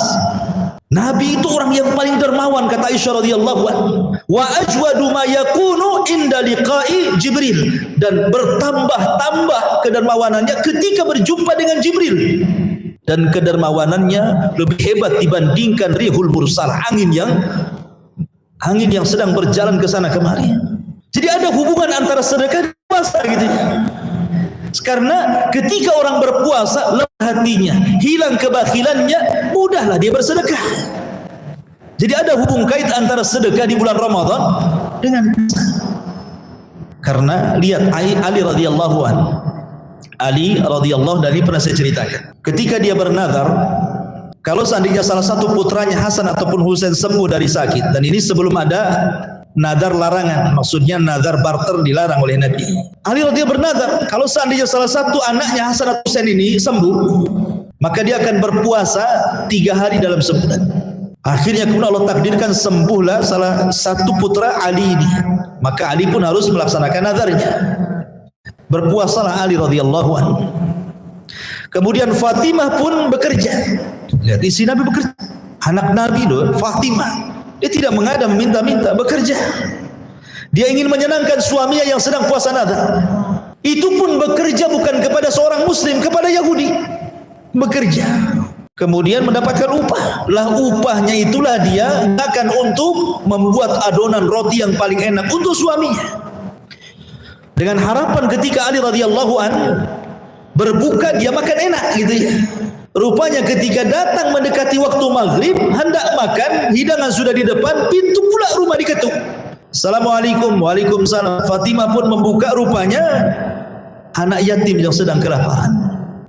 Nabi itu orang yang paling dermawan, kata Aisyah radhiyallahu anha. Wa ajwadu ma yakunu inda liqa'i Jibril, dan bertambah-tambah kedermawanannya ketika berjumpa dengan Jibril. Dan kedermawanannya lebih hebat dibandingkan rihul mursalah, angin yang sedang berjalan ke sana kemari. Jadi ada hubungan antara sedekah dan puasa gitu ya. Karena ketika orang berpuasa, lemah hatinya, hilang kebakilannya, mudahlah dia bersedekah. Jadi ada hubung kait antara sedekah di bulan Ramadan dengan puasa. Karena lihat Ali radhiyallahu anhu. Ali radhiyallahu dari pernah saya ceritakan. Ketika dia bernazar, kalau seandainya salah satu putranya Hasan ataupun Husain sembuh dari sakit, dan ini sebelum ada nazar larangan, maksudnya nazar barter dilarang oleh Nabi. Ali radhiyallahu bernazar, kalau seandainya salah satu anaknya Hasan atau Husain ini sembuh, maka dia akan berpuasa 3 hari dalam sebulan. Akhirnya kemudian Allah takdirkan sembuhlah salah satu putra Ali ini, maka Ali pun harus melaksanakan nazarnya. Berpuasalah Ali radhiyallahu anhu. Kemudian Fatimah pun bekerja. Lihat istri Nabi bekerja. Anak Nabi loh, Fatimah. Dia tidak mengadam minta-minta, bekerja. Dia ingin menyenangkan suaminya yang sedang puasa nazar. Itu pun bekerja bukan kepada seorang muslim, kepada Yahudi. Bekerja. Kemudian mendapatkan upah. Lah upahnya itulah dia akan untuk membuat adonan roti yang paling enak untuk suaminya. Dengan harapan ketika Ali radhiyallahu anhu berbuka dia makan enak gitu ya. Rupanya ketika datang mendekati waktu maghrib, hendak makan, hidangan sudah di depan, pintu pula rumah diketuk. Assalamualaikum. Waalaikumsalam. Fatimah pun membuka, rupanya anak yatim yang sedang kelaparan.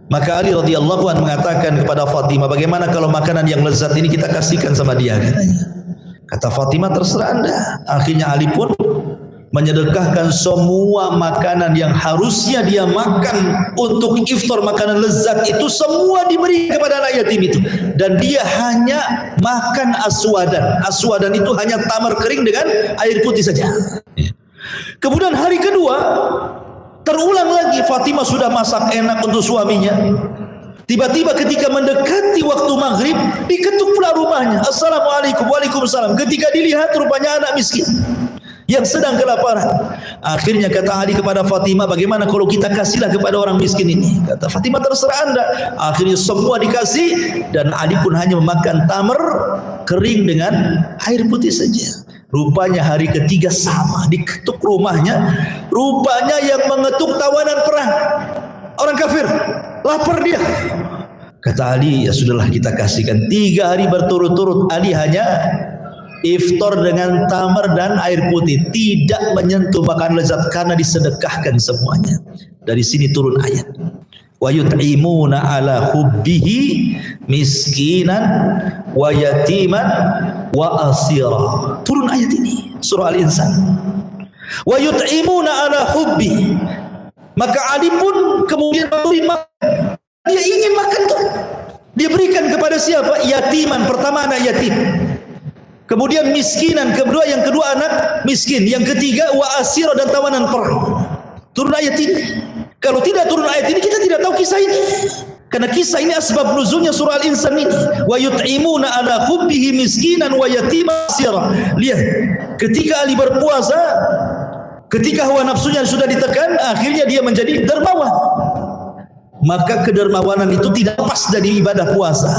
Maka Ali radhiyallahu anhu mengatakan kepada Fatimah, bagaimana kalau makanan yang lezat ini kita kasihkan sama dia, katanya. Kata Fatimah, terserah Anda. Akhirnya Ali pun menyedekahkan semua makanan yang harusnya dia makan untuk iftar, makanan lezat itu semua diberi kepada anak yatim itu, dan dia hanya makan aswadan. Aswadan itu hanya tamar kering dengan air putih saja. Kemudian hari kedua terulang lagi, Fatimah sudah masak enak untuk suaminya. Tiba-tiba ketika mendekati waktu maghrib, diketuk pula rumahnya. Assalamualaikum. Waalaikumsalam. Ketika dilihat, rupanya anak miskin yang sedang kelaparan. Akhirnya kata Ali kepada Fatimah, bagaimana kalau kita kasihlah kepada orang miskin ini? Kata Fatimah, terserah Anda. Akhirnya semua dikasih, dan Ali pun hanya memakan tamar kering dengan air putih saja. Rupanya hari ketiga sama, diketuk rumahnya. Rupanya yang mengetuk tawanan perang, orang kafir, lapar dia. Kata Ali, ya sudahlah kita kasihkan. 3 hari berturut-turut Ali hanya iftar dengan tamar dan air putih, tidak menyentuh makanan lezat karena disedekahkan semuanya. Dari sini turun ayat, wa yut'imuna ala hubbihi miskinan wa yatiman wa asira. Turun ayat ini, surah Al-Insan. Wa yut'imuna ala hubbi. Maka Ali pun kemudian memberi makan. Dia ingin makan tuh. Dia berikan kepada siapa? Yatiman, pertama anak yatim. Kemudian miskinan, yang kedua anak miskin, yang ketiga wa asira, dan tawanan perang. Turun ayat ini. Kalau tidak turun ayat ini, kita tidak tahu kisah ini. Karena kisah ini asbab nuzulnya surah Al-Insan ini. Wa yut'imuna ala hubbihi miskinan wa yatima asira. Lihat, ketika Ali berpuasa, ketika hawa nafsunya sudah ditekan, akhirnya dia menjadi dermawan. Maka kedermawanan itu tidak lepas dari ibadah puasa.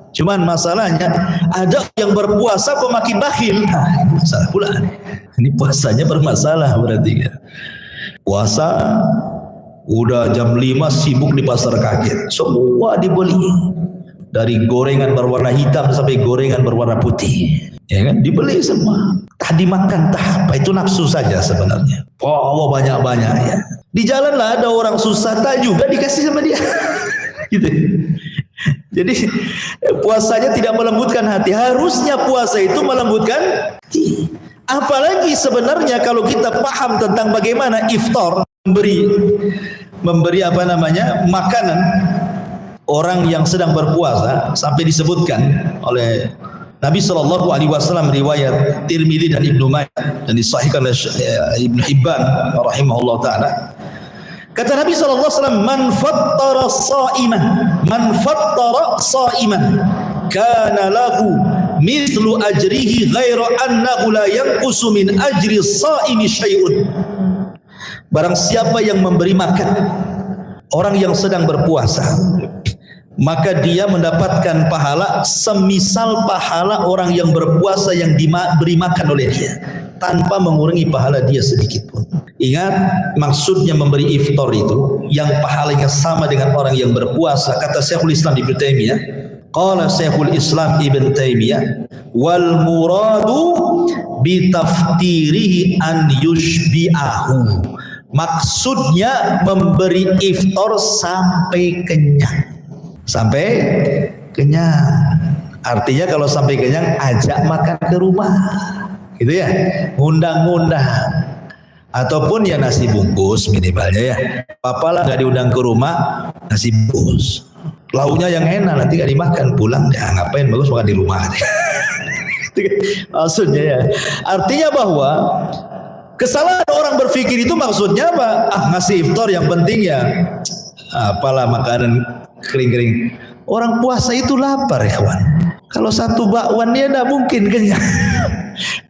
Cuman masalahnya ada yang berpuasa kok makin bakhil. Nah, ini masalah pula. Ini puasanya bermasalah berarti ya. Puasa udah jam 5 sibuk di pasar kaget. Semua dibeli. Dari gorengan berwarna hitam sampai gorengan berwarna putih. Ya kan? Dibeli semua. Tadi makan tahap itu nafsu saja sebenarnya. Oh, banyak-banyak ya. Di jalan lah ada orang susah, tak juga dikasih sama dia. Gitu. Jadi puasanya tidak melembutkan hati. Harusnya puasa itu melembutkan hati. Apalagi sebenarnya kalau kita paham tentang bagaimana iftar, memberi apa namanya makanan orang yang sedang berpuasa, sampai disebutkan oleh Nabi Shallallahu Alaihi Wasallam riwayat Tirmidzi dan Ibnu Majah dan disahihkan oleh Ibnu Hibban rahimahullah taala. Kata Nabi Shallallahu Alaihi Wasallam, man fattara sa'iman kana lahu mithlu ajrihi ghairu annahu la yanqusu min ajri as-sa'imi syai'un. Barang siapa yang memberi makan orang yang sedang berpuasa, maka dia mendapatkan pahala semisal pahala orang yang berpuasa yang diberi makan oleh dia, tanpa mengurangi pahala dia sedikit pun. Ingat, maksudnya memberi iftar itu yang pahalanya sama dengan orang yang berpuasa. Kata Syekhul Islam Ibnu Taimiyah, qala Syekhul Islam Ibnu Taimiyah, wal muradu bi taftirihi an yushbi'ahu. Maksudnya memberi iftar sampai kenyang. Sampai kenyang. Artinya kalau sampai kenyang, ajak makan ke rumah, gitu ya, ngundang-ngundang. Ataupun ya nasi bungkus minimalnya ya. Papalah nggak diundang ke rumah, nasi bungkus. Lauknya yang enak, nanti nggak dimakan, pulang ya ngapain, bagus makan di rumah. Maksudnya ya. Artinya bahwa kesalahan orang berpikir itu maksudnya apa? Ngasih iftar yang penting ya, apalah makanan kering-kering. Orang puasa itu lapar ya kawan. Kalau satu bakwan dia tidak mungkin kenyang.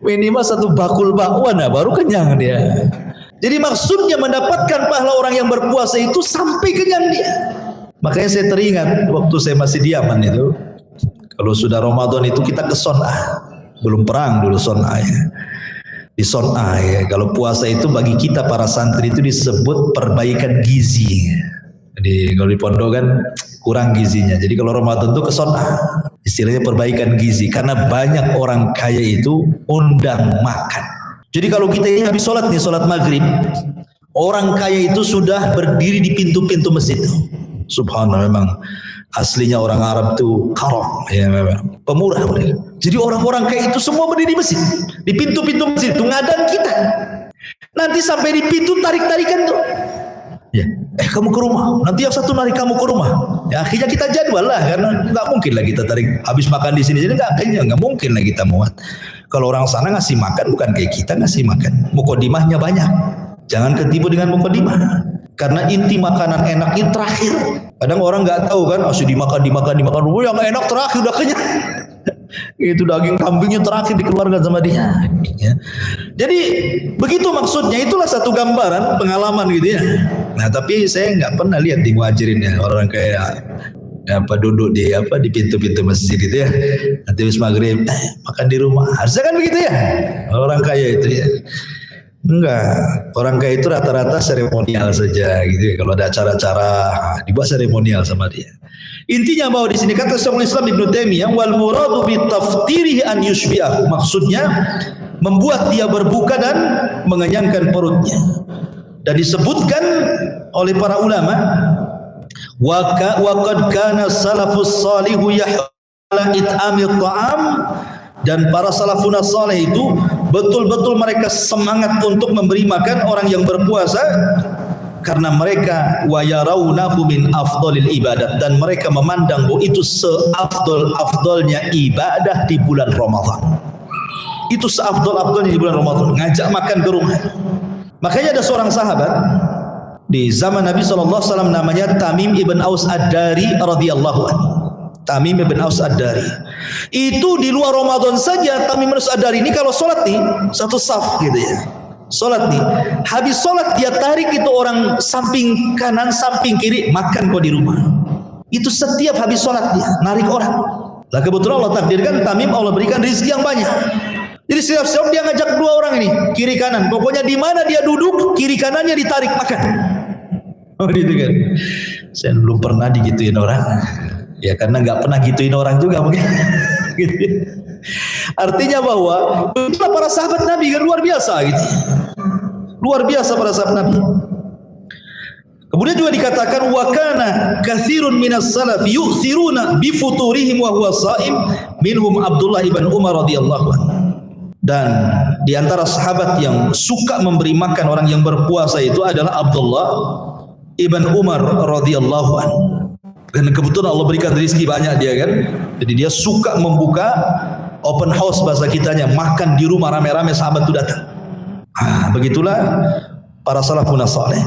Minimal satu bakul bakwan baru kenyang dia. Jadi maksudnya mendapatkan pahala orang yang berpuasa itu sampai kenyang dia. Makanya saya teringat waktu saya masih di Yaman itu, kalau sudah Ramadan itu kita ke Son'a. Belum perang dulu Son'a ya. Di Son'a ya, kalau puasa itu bagi kita para santri itu disebut perbaikan gizi. Jadi kalau di pondok kan kurang gizinya. Jadi kalau Ramadan itu ke Son'a, istilahnya perbaikan gizi, karena banyak orang kaya itu undang makan. Jadi kalau kita ini habis sholat nih, sholat maghrib, orang kaya itu sudah berdiri di pintu-pintu masjid. Subhanallah, memang aslinya orang Arab itu karam ya, memang pemurah mereka. Jadi orang-orang kaya itu semua berdiri di masjid, di pintu-pintu masjid itu ngadang kita. Nanti sampai di pintu tarik-tarikan tuh. Ya, kamu ke rumah. Nanti yang satu narik kamu ke rumah. Ya, akhirnya kita jadwal lah, karena nggak mungkin lah kita tarik habis makan di sini. Jadi nggak mungkin lah kita muat. Kalau orang sana ngasih makan bukan kayak kita ngasih makan. Mukodimahnya banyak. Jangan ketipu dengan mukodimah. Karena inti makanan enak itu terakhir. Kadang orang nggak tahu kan, asli dimakan. Oh, yang enak terakhir udah kenyang. Itu daging kambingnya terakhir dikeluarkan sama dia. Ya. Jadi begitu maksudnya, itulah satu gambaran pengalaman gitu ya. Nah tapi saya nggak pernah lihat di muhajirin ya, orang kayak duduk di pintu-pintu masjid gitu ya. Nanti habis maghrib makan di rumah. Harusnya kan begitu ya. Orang kaya itu ya. Enggak, orang kaya itu rata-rata seremonial saja gitu ya. Kalau ada acara-acara dibuat seremonial sama dia. Intinya bahwa di sini kata Syekhul Islam Ibnu Taimiyah, wal muradu bi taftirihi an yushbi'ahu. Maksudnya membuat dia berbuka dan mengenyangkan perutnya. Dan disebutkan oleh para ulama, wa qad kana salafus salihu yahla it'amit ta'am, dan para salafun salih itu betul-betul mereka semangat untuk memberi makan orang yang berpuasa, karena mereka wa yarawnahu min afdhalil ibadat, dan mereka memandang bahwa itu seafdal-afdalnya ibadah di bulan Ramadan. Itu seafdal-afdalnya di bulan Ramadan, ngajak makan ke rumah. Makanya ada seorang sahabat di zaman Nabi SAW, namanya Tamim ibn Aus Ad-Dari radhiyallahu anhu. Tamim ibn Aus Ad-Dari itu di luar Ramadan saja, Tamim ibn Aus Ad-Dari ini kalau sholat nih satu saf gitu ya, sholat nih, habis sholat dia tarik itu orang samping kanan samping kiri, makan kok di rumah. Itu setiap habis sholat dia narik orang. Lah kebetulan Allah takdirkan Tamim Allah berikan rezeki yang banyak. Jadi setiap dia ngajak dua orang ini kiri kanan, pokoknya di mana dia duduk kiri kanannya ditarik makan. Oh gitu kan. Saya belum pernah digituin orang. Ya karena nggak pernah gituin orang juga mungkin. Gitu. Artinya bahwa itulah para sahabat Nabi kan luar biasa gitu. Luar biasa para sahabat Nabi. Kemudian juga dikatakan wa kana katsirun minas salaf yu'thiruna bi futurihim wa huwa shaim, minhum Abdullah ibn Umar radhiyallahu anhu. Dan di antara sahabat yang suka memberi makan orang yang berpuasa itu adalah Abdullah ibn Umar radhiyallahu anhu. Dan kebetulan Allah berikan rezeki banyak dia kan. Jadi dia suka membuka open house bahasa kitanya, makan di rumah rame-rame sahabat itu datang. Begitulah para salafun saleh.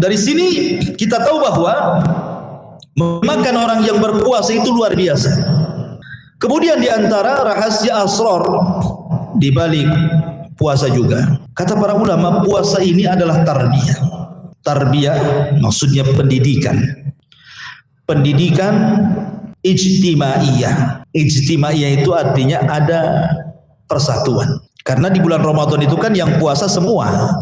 Dari sini kita tahu bahwa memakan orang yang berpuasa itu luar biasa. Kemudian di antara rahasia asrar di balik puasa juga, kata para ulama, puasa ini adalah tarbiyah. Tarbiyah maksudnya pendidikan. Pendidikan ijtimaiyah. Ijtimaiyah itu artinya ada persatuan. Karena di bulan Ramadan itu kan yang puasa semua.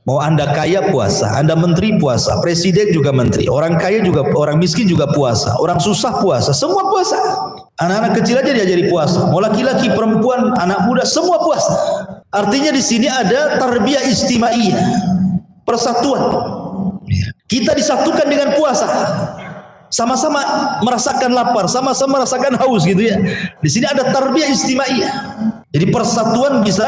Mau Anda kaya puasa, Anda menteri puasa, presiden juga menteri, orang kaya juga, orang miskin juga puasa, orang susah puasa, semua puasa. Anak-anak kecil aja diajari puasa, mau laki-laki, perempuan, anak muda, semua puasa. Artinya di sini ada tarbiyah istimaiyah, persatuan. Kita disatukan dengan puasa, sama-sama merasakan lapar, sama-sama merasakan haus gitu ya. Di sini ada tarbiyah istimaiyah. Jadi persatuan bisa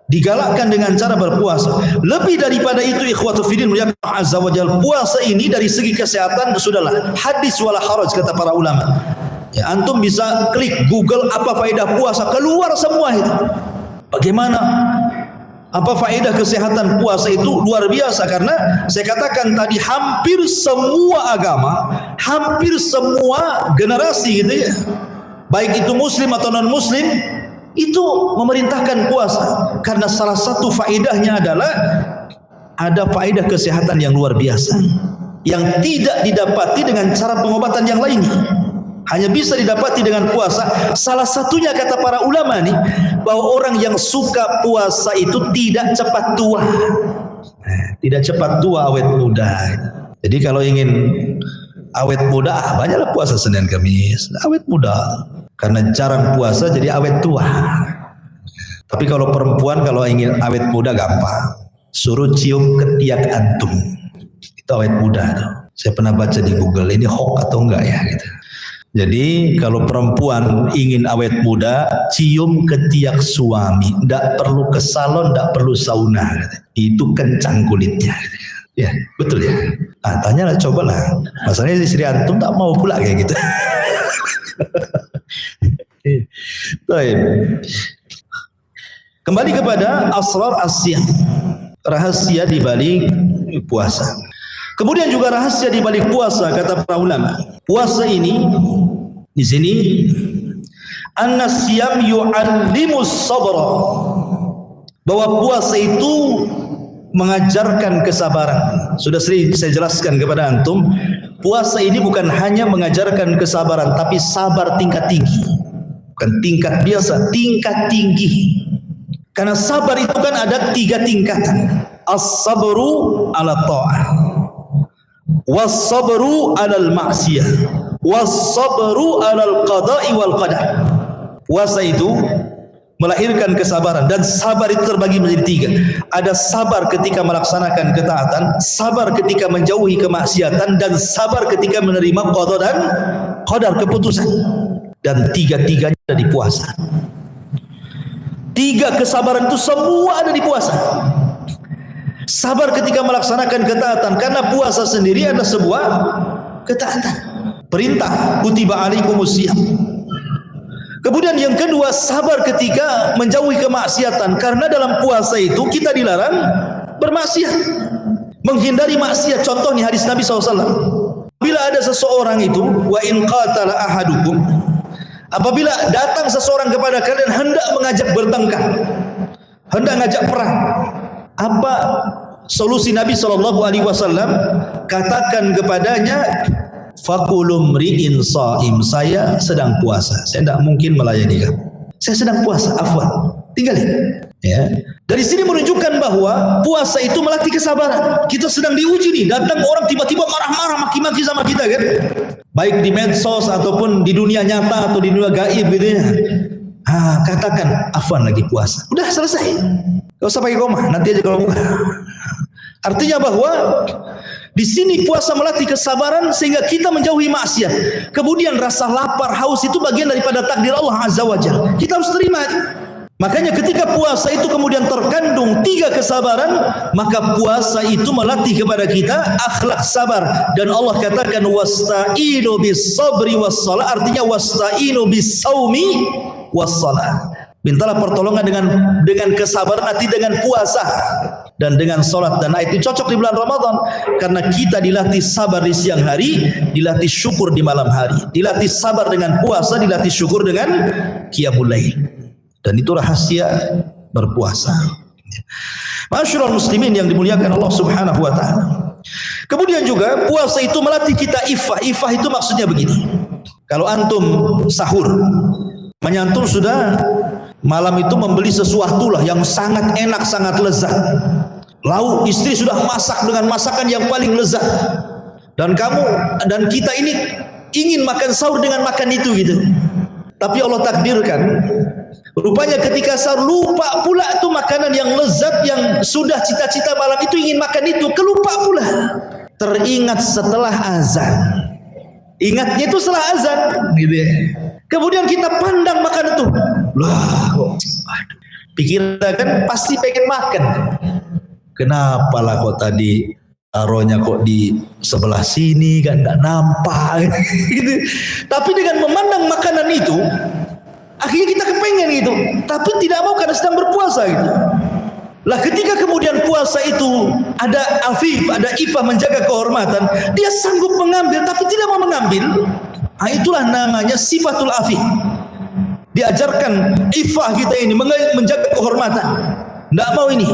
digalakkan dengan cara berpuasa. Lebih daripada itu, ikhwatu fiddin muliakan azza wa jalla, puasa ini dari segi kesehatan sudahlah hadis wala haraj kata para ulama. Ya, antum bisa klik Google apa faedah puasa, keluar semua itu. Bagaimana apa faedah kesehatan puasa itu luar biasa, karena saya katakan tadi hampir semua agama, hampir semua generasi gitu ya, baik itu muslim atau non muslim, itu memerintahkan puasa. Karena salah satu faedahnya adalah ada faedah kesehatan yang luar biasa yang tidak didapati dengan cara pengobatan yang lainnya, hanya bisa didapati dengan puasa. Salah satunya kata para ulama nih, bahwa orang yang suka puasa itu tidak cepat tua. Tidak cepat tua, awet muda. Jadi kalau ingin awet muda, banyaklah puasa Senin Kamis, awet muda. Karena jarang puasa jadi awet tua. Tapi kalau perempuan kalau ingin awet muda gampang, suruh cium ketiak antum, itu awet muda tuh. Saya pernah baca di Google, ini hoax atau enggak ya gitu. Jadi kalau perempuan ingin awet muda, cium ketiak suami, tidak perlu ke salon, tidak perlu sauna gitu. Itu kencang kulitnya gitu. Ya betul ya. Nah, tanyalah, cobalah. Masalahnya istri antum tak mau pula kayak gitu. Baik. Kembali kepada asrar asyam, rahasia di balik puasa. Kemudian juga rahasia di balik puasa kata para ulama. Puasa ini di sini an-nasyam yu'allimus sabra. Bahwa puasa itu mengajarkan kesabaran. Sudah sering saya jelaskan kepada antum, puasa ini bukan hanya mengajarkan kesabaran, tapi sabar tingkat tinggi. Bukan tingkat biasa, tingkat tinggi. Karena sabar itu kan ada 3 tingkatan. As-sabru ala ta'ah, was-sabru alal maksiyah, was-sabru alal qada'i wal qadar. Puasa itu melahirkan kesabaran, dan sabar itu terbagi menjadi 3. Ada sabar ketika melaksanakan ketaatan, sabar ketika menjauhi kemaksiatan, dan sabar ketika menerima qada dan qadar, keputusan. Dan 3-tiganya ada di puasa. 3 kesabaran itu semua ada di puasa. Sabar ketika melaksanakan ketaatan, karena puasa sendiri adalah sebuah ketaatan. Perintah kutiba alaikumusiyam. Kemudian yang kedua, sabar ketika menjauhi kemaksiatan, karena dalam puasa itu kita dilarang bermaksiat, menghindari maksiat. Contohnya hadis Nabi SAW. Bila ada seseorang itu, wa in qatala ahadukum, apabila datang seseorang kepada kalian hendak mengajak bertengkar, hendak ngajak perang, apa solusi Nabi SAW? Katakan kepadanya, fakulum ri'in sa'im, saya sedang puasa, saya tidak mungkin melayani kamu, saya sedang puasa, afwan, tinggalin. Ya. Dari sini menunjukkan bahwa puasa itu melatih kesabaran. Kita sedang diuji nih, datang orang tiba-tiba marah-marah, maki-maki sama kita kan, baik di medsos ataupun di dunia nyata atau di dunia gaib gitu ya. Katakan afwan, lagi puasa, udah selesai, gak usah pakai koma, nanti aja kalau mau. Artinya bahwa Di sini puasa melatih kesabaran sehingga kita menjauhi maksiat. Kemudian rasa lapar, haus itu bagian daripada takdir Allah Azza wa Jalla. Kita harus terima. Makanya ketika puasa itu kemudian terkandung 3 kesabaran, maka puasa itu melatih kepada kita akhlak sabar. Dan Allah katakan wasta'inu bis sabri was shalah, artinya wasta'inu bis saumi was shalah. Mintalah pertolongan dengan kesabaran, nanti dengan puasa dan dengan solat. Dan ayat ini cocok di bulan Ramadan karena kita dilatih sabar di siang hari, dilatih syukur di malam hari, dilatih sabar dengan puasa, dilatih syukur dengan qiyamul lail. Dan itu rahasia berpuasa. Masyaallah muslimin yang dimuliakan Allah Subhanahu wa taala. Kemudian juga puasa itu melatih kita iffah. Iffah itu maksudnya begini. Kalau antum sahur, menyantum sudah malam itu membeli sesuatu lah yang sangat enak, sangat lezat. Lauk istri sudah masak dengan masakan yang paling lezat. Dan kamu dan kita ini ingin makan sahur dengan makan itu gitu. Tapi Allah takdirkan, rupanya ketika sahur lupa pula tuh makanan yang lezat yang sudah cita-cita malam itu ingin makan itu, kelupa pula. Teringat setelah azan. Ingatnya itu setelah azan gitu ya. Kemudian kita pandang makan itu. Lah, pikirnya kan pasti pengen makan. Kenapa lah kok tadi taruhnya kok di sebelah sini kan nggak nampak gitu. Tapi dengan memandang makanan itu, akhirnya kita kepengen gitu. Tapi tidak mau karena sedang berpuasa gitu. Lah ketika kemudian puasa itu ada afif, ada iffah menjaga kehormatan, dia sanggup mengambil tapi tidak mau mengambil. Nah, itulah namanya sifatul afif. Diajarkan iffah kita ini menjaga kehormatan. Tidak mau ini.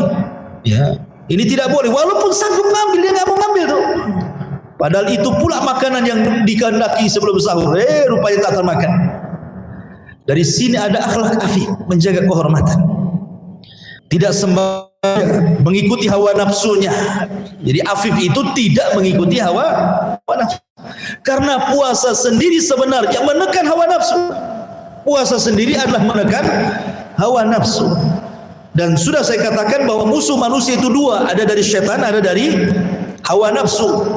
Ya, ini tidak boleh. Walaupun sanggup mengambil, dia nggak mau ngambil tuh. Padahal itu pula makanan yang dikehendaki sebelum sahur. Rupanya tak termakan. Dari sini ada akhlak afif, menjaga kehormatan. Tidak sembarangan mengikuti hawa nafsunya. Jadi afif itu tidak mengikuti hawa nafsu. Karena puasa sendiri sebenarnya menekan hawa nafsu. Puasa sendiri adalah menekan hawa nafsu. Dan sudah saya katakan bahwa musuh manusia itu 2, ada dari setan, ada dari hawa nafsu.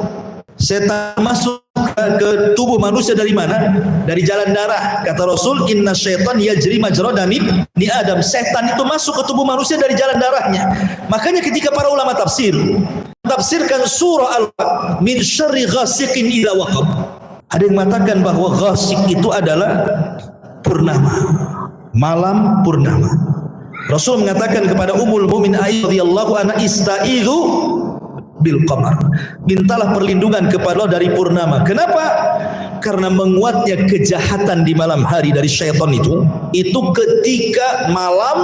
Setan masuk ke tubuh manusia dari mana? Dari jalan darah. Kata Rasul, inna syaitan yajri majra dami ni Adam. Setan itu masuk ke tubuh manusia dari jalan darahnya. Makanya ketika para ulama tafsirkan surah Al-Baqarah min syarri ghasiqin idza waqab. Ada yang mengatakan bahwa ghasiq itu adalah purnama, malam purnama. Rasul mengatakan kepada Ummul Mukminin Aisyah radhiyallahu anha, istaizu bil qamar. Mintalah perlindungan kepada Allah dari purnama. Kenapa? Karena menguatnya kejahatan di malam hari dari syaitan itu ketika malam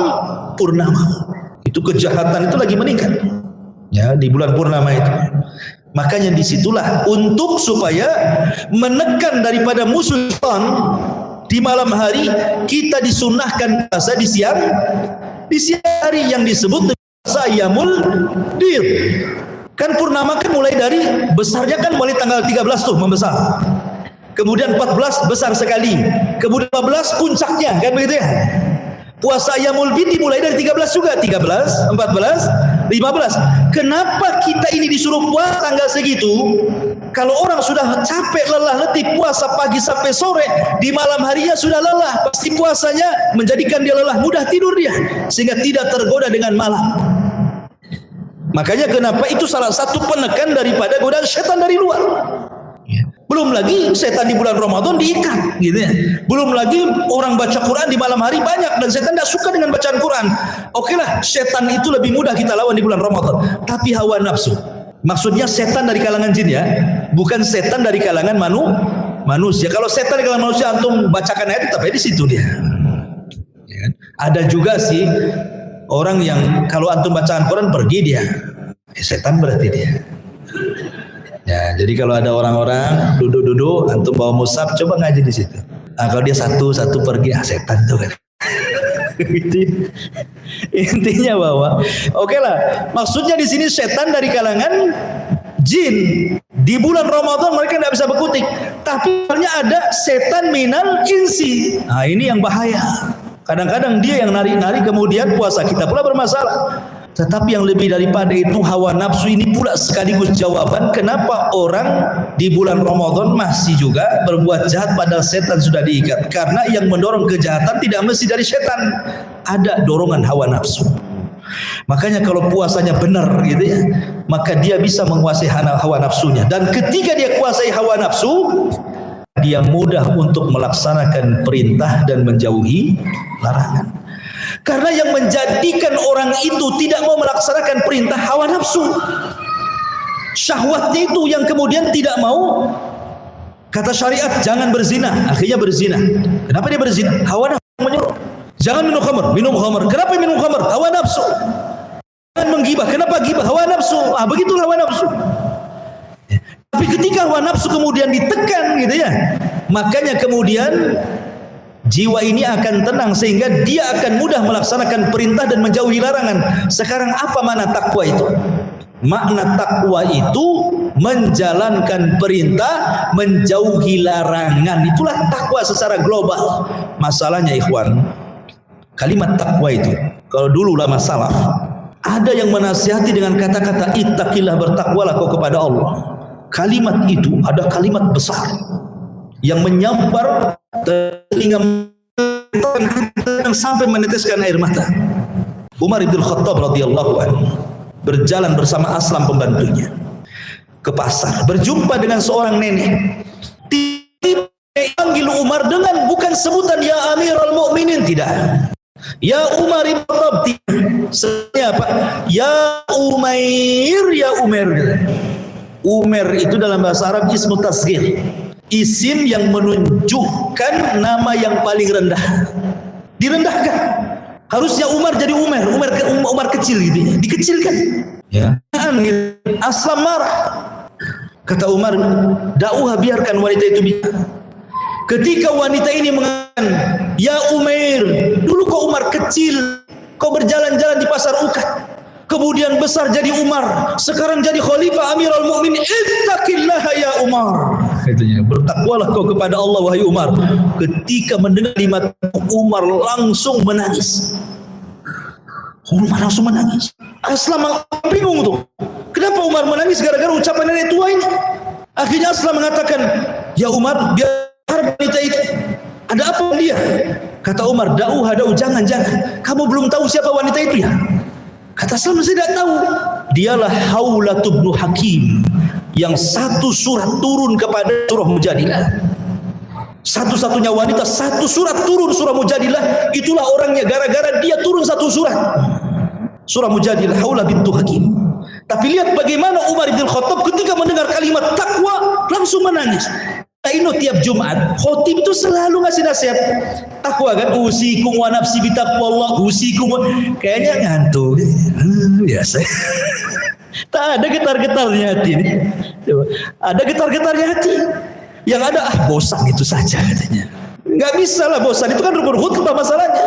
purnama. Itu kejahatan itu lagi meningkat. Ya, di bulan purnama itu. Makanya disitulah untuk supaya menekan daripada musuh syaitan di malam hari, kita disunahkan puasa di siang hari yang disebut puasa Ayyamul Bidh. Kan purnama kan mulai dari besarnya kan mulai tanggal 13 tuh membesar. Kemudian 14 besar sekali. Kemudian 15 puncaknya kan begitu ya. Puasa Ayyamul Bidh dimulai dari 13 juga, 13, 14, 15. Kenapa kita ini disuruh puasa tanggal segitu? Kalau orang sudah capek, lelah, letih, puasa pagi sampai sore, di malam harinya sudah lelah, pasti puasanya menjadikan dia lelah, mudah tidur dia, sehingga tidak tergoda dengan malam. Makanya kenapa itu salah satu penekan daripada godaan setan dari luar. Belum lagi setan di bulan Ramadan diikat gitu ya. Belum lagi orang baca Quran di malam hari banyak dan setan tidak suka dengan bacaan Quran. Oke lah, setan itu lebih mudah kita lawan di bulan Ramadan. Tapi hawa nafsu, maksudnya setan dari kalangan jin ya, bukan setan dari kalangan manusia. Kalau setan dari kalangan manusia antum bacakan ayat tapi di situ dia. Ya. Ada juga sih orang yang kalau antum bacaan Quran pergi dia. Setan berarti dia. Ya, jadi kalau ada orang-orang duduk-duduk, antum bawa mushaf, coba ngaji di situ. Nah, kalau dia satu pergi, setan tuh kan. Intinya bahwa, oke lah, maksudnya di sini setan dari kalangan jin. Di bulan Ramadan mereka tidak bisa berkutik, tapi sebenarnya ada setan minal insi. Nah, ini yang bahaya. Kadang-kadang dia yang nari-nari kemudian puasa kita pula bermasalah. Tetapi yang lebih daripada itu, hawa nafsu ini pula sekaligus jawaban kenapa orang di bulan Ramadan masih juga berbuat jahat padahal setan sudah diikat. Karena yang mendorong kejahatan tidak mesti dari setan, ada dorongan hawa nafsu. Makanya kalau puasanya benar gitu ya, maka dia bisa menguasai hawa nafsunya. Dan ketika dia kuasai hawa nafsu, dia mudah untuk melaksanakan perintah dan menjauhi larangan. Karena yang menjadikan orang itu tidak mau melaksanakan perintah hawa nafsu, syahwatnya itu yang kemudian tidak mau. Kata syariat jangan berzina, akhirnya berzina. Kenapa dia berzina? Hawa nafsu menyuruh. Jangan minum khamr, minum khamr. Kenapa minum khamr? Hawa nafsu. Jangan menggibah, kenapa gibah? Hawa nafsu. Begitu hawa nafsu. Tapi ketika hawa nafsu kemudian ditekan gitu ya, makanya kemudian jiwa ini akan tenang sehingga dia akan mudah melaksanakan perintah dan menjauhi larangan. Sekarang apa makna takwa itu? Makna takwa itu menjalankan perintah, menjauhi larangan. Itulah takwa secara global. Masalahnya ikhwan, kalimat takwa itu, kalau dulu lama salaf, ada yang menasihati dengan kata-kata ittaqillah, bertakwalah kau kepada Allah. Kalimat itu ada kalimat besar yang menyambar telinga sampai meneteskan air mata. Umar bin Khattab radhiyallahu anhu berjalan bersama Aslam pembantunya ke pasar, berjumpa dengan seorang nenek. Tiba-tiba panggil Umar dengan bukan sebutan ya Amirul Mukminin, tidak. Ya Umar bin Khattab, apa? Ya Umair, ya Umair. Umair itu dalam bahasa Arab ismu tasghir, isim yang menunjukkan nama yang paling rendah, direndahkan. Harusnya Umar jadi Umar kecil gitu ya, dikecilkan. Ya. Aslam marah. Kata Umar, da'uha, biarkan wanita itu bicara. Ketika wanita ini mengatakan, ya Umair, dulu kau Umar kecil, kau berjalan-jalan di pasar Ukat, kemudian besar jadi Umar, sekarang jadi Khalifah Amirul Mukminin, ittaqillah ya Umar. Katanya, bertakwalah kau kepada Allah wahai Umar. Ketika mendengar kalimat Umar langsung menangis. Umar langsung menangis. Aslam bingung tuh. Kenapa Umar menangis gara-gara ucapan nenek tua ini? Akhirnya Aslam mengatakan, ya Umar, biar wanita itu. Ada apa dia? Kata Umar, jangan. Kamu belum tahu siapa wanita itu ya? Kata Aslam, saya tidak tahu. Dialah Haulah bin Hakim, yang satu surat turun kepada surah Mujadilah. Satu-satunya wanita satu surat turun surah Mujadilah. Itulah orangnya, gara-gara dia turun satu surat surah Mujadilah, Haulah bintu Hakim. Tapi lihat bagaimana Umar bin Khattab ketika mendengar kalimat takwa langsung menangis. Ini tiap Jumat khotib itu selalu ngasih nasihat takwa kan, usikum wa nafsi bitaqwallah, usikum. Kayaknya ngantuk biasa. Tak ada getar-getarnya hati ini. Ada getar-getarnya hati. Yang ada bosan itu saja katanya. Nggak bisa lah bosan, itu kan rukun khutbah masalahnya.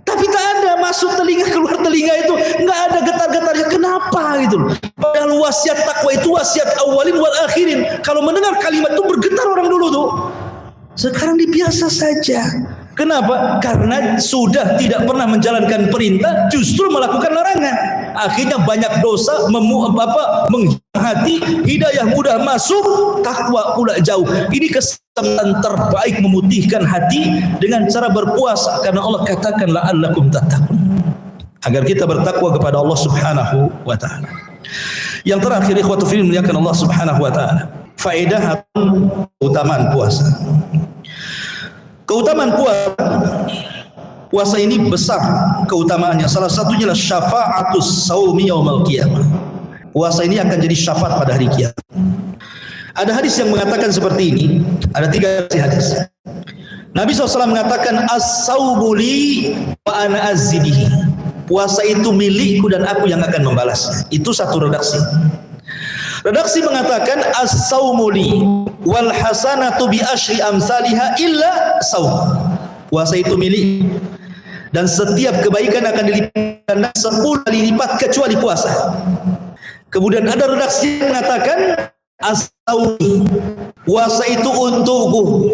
Tapi tak ada masuk telinga keluar telinga itu, nggak ada getar-getarnya. Kenapa gitu? Padahal wasiat takwa itu wasiat awalin wal akhirin. Kalau mendengar kalimat itu bergetar orang dulu tuh. Sekarang biasa saja. Kenapa? Karena sudah tidak pernah menjalankan perintah, justru melakukan larangan. Akhirnya banyak dosa, menghati, hidayah mudah masuk, takwa pula jauh. Ini kesempatan terbaik memutihkan hati dengan cara berpuasa. Karena Allah katakan la'allakum tattaqun, agar kita bertakwa kepada Allah Subhanahu wa taala. Yang terakhir, ikhwatu fillah muliakan Allah Subhanahu wa taala, faedah atau keutamaan puasa. Keutamaan puasa ini besar keutamaannya. Salah satunya adalah syafa'atus saumi yaumil qiyamah. Puasa ini akan jadi syafaat pada hari kiamat. Ada hadis yang mengatakan seperti ini. Ada 3 hadis. Nabi SAW mengatakan, as-saumu li wa ana azzibihi. Puasa itu milikku dan aku yang akan membalasnya. Itu satu redaksi. Redaksi mengatakan as-saumu li wal hasanatu bi asyri amsalha illa saum. Puasa itu milik dan setiap kebaikan akan dilipat 10 kali lipat kecuali puasa. Kemudian ada redaksi yang mengatakan as-saumi, puasa itu untukku.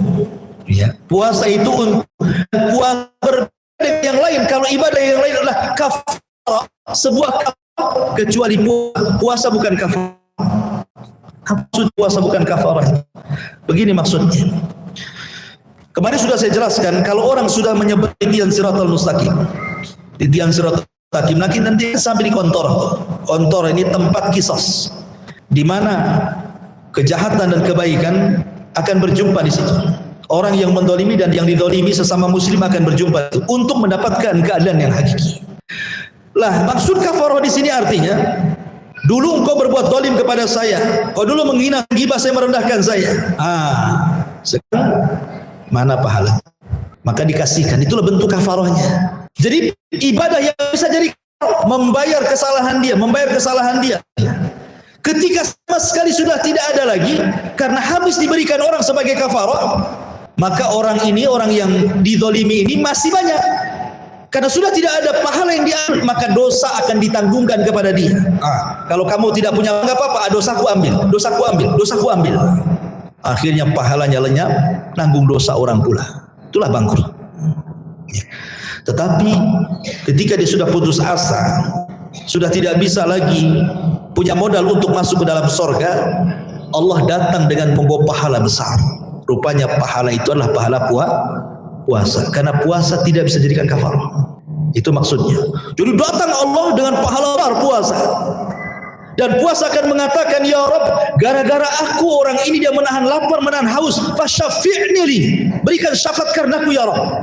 Ya, puasa itu untuk puasa berbeda yang lain. Kalau ibadah yang lain adalah kafarah, sebuah kafarah kecuali puasa bukan kafarah. Maksud puasa bukan kafarah. Begini maksudnya. Kemarin sudah saya jelaskan, kalau orang sudah menyebar titian siratal mustaqim, nanti sampai di kontor. Kontor ini tempat kisos, di mana kejahatan dan kebaikan akan berjumpa di situ. Orang yang mendolimi dan yang didolimi sesama muslim akan berjumpa itu untuk mendapatkan keadilan yang hakiki. Lah, maksud kafarah di sini artinya, dulu engkau berbuat dolim kepada saya, kau dulu menghina, gibah, saya merendahkan saya. Sekarang mana pahala? Maka dikasihkan, itulah bentuk kafarahnya. Jadi ibadah yang bisa jadi membayar kesalahan dia. Ketika sama sekali sudah tidak ada lagi, karena habis diberikan orang sebagai kafarah, maka orang yang didolimi ini masih banyak. Karena sudah tidak ada pahala yang diambil, maka dosa akan ditanggungkan kepada dia. Kalau kamu tidak punya, enggak apa-apa, dosaku ambil. Akhirnya pahalanya lenyap, nanggung dosa orang pula. Itulah bangkrut. Tetapi ketika dia sudah putus asa, sudah tidak bisa lagi punya modal untuk masuk ke dalam sorga, Allah datang dengan membawa pahala besar. Rupanya pahala itu adalah pahala puasa. Karena puasa tidak bisa jadikan kafarah. Itu maksudnya. Jadi datang Allah dengan pahala besar puasa. Dan puasa akan mengatakan, ya Rabb, gara-gara aku orang ini dia menahan lapar, menahan haus, fasyafi'ni li, berikan syafaat karenaku ya Rabb.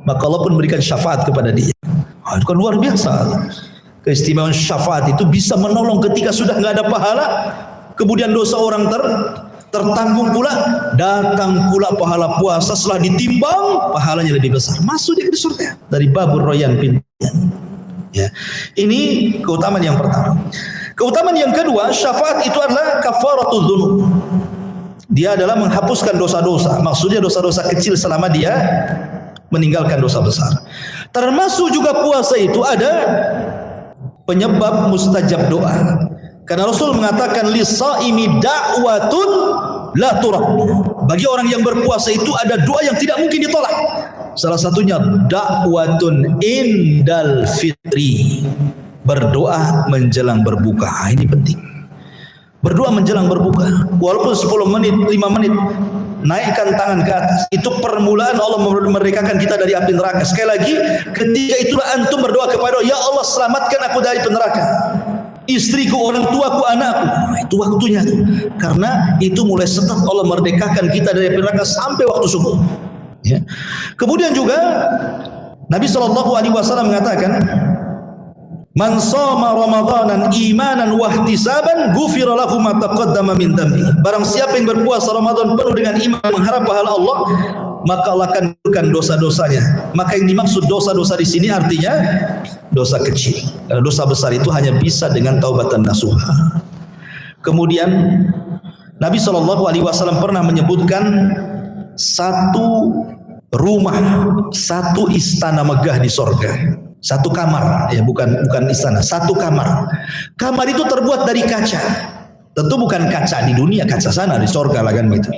Maka Allah pun berikan syafaat kepada dia. Itu kan luar biasa. Keistimewaan syafaat itu bisa menolong ketika sudah enggak ada pahala, kemudian dosa orang tertanggung pula, datang pula pahala puasa, setelah ditimbang pahalanya lebih besar, masuk dia ke surga dari babur royan pintunya. Ya. Ini keutamaan yang pertama. Keutamaan yang kedua, syafaat itu adalah kafaratul dzunub. Dia adalah menghapuskan dosa-dosa. Maksudnya dosa-dosa kecil selama dia meninggalkan dosa besar. Termasuk juga puasa itu ada penyebab mustajab doa. Karena Rasul mengatakan lis-shaimi da'watun la turad. Bagi orang yang berpuasa itu ada doa yang tidak mungkin ditolak. Salah satunya da'watun indal fitri. Berdoa menjelang berbuka. Ini penting. Berdoa menjelang berbuka. Walaupun 10 menit, 5 menit, naikkan tangan ke atas. Itu permulaan Allah memerdekakan kita dari api neraka. Sekali lagi, ketika itulah antum berdoa kepada Allah, ya Allah selamatkan aku dari neraka. Istriku, orang tuaku, anakku. Itu waktunya tuh. Karena itu mulai setelah Allah merdekakan kita dari api neraka sampai waktu subuh. Ya. Kemudian juga Nabi SAW mengatakan, man shoma ramadanan imanan wa ihtisaban ghufira lahu ma taqaddama min dhanbi. Barang siapa yang berpuasa Ramadan penuh dengan iman mengharap pahala Allah, maka Allah akan ampunkan dosa-dosanya. Maka yang dimaksud dosa-dosa di sini artinya dosa kecil. Karena dosa besar itu hanya bisa dengan taubatan nasuha. Kemudian Nabi SAW pernah menyebutkan satu rumah, satu istana megah di sorga. Satu kamar, ya bukan istana, satu kamar. Kamar itu terbuat dari kaca. Tentu bukan kaca di dunia, kaca sana di sorga lah kan begitu.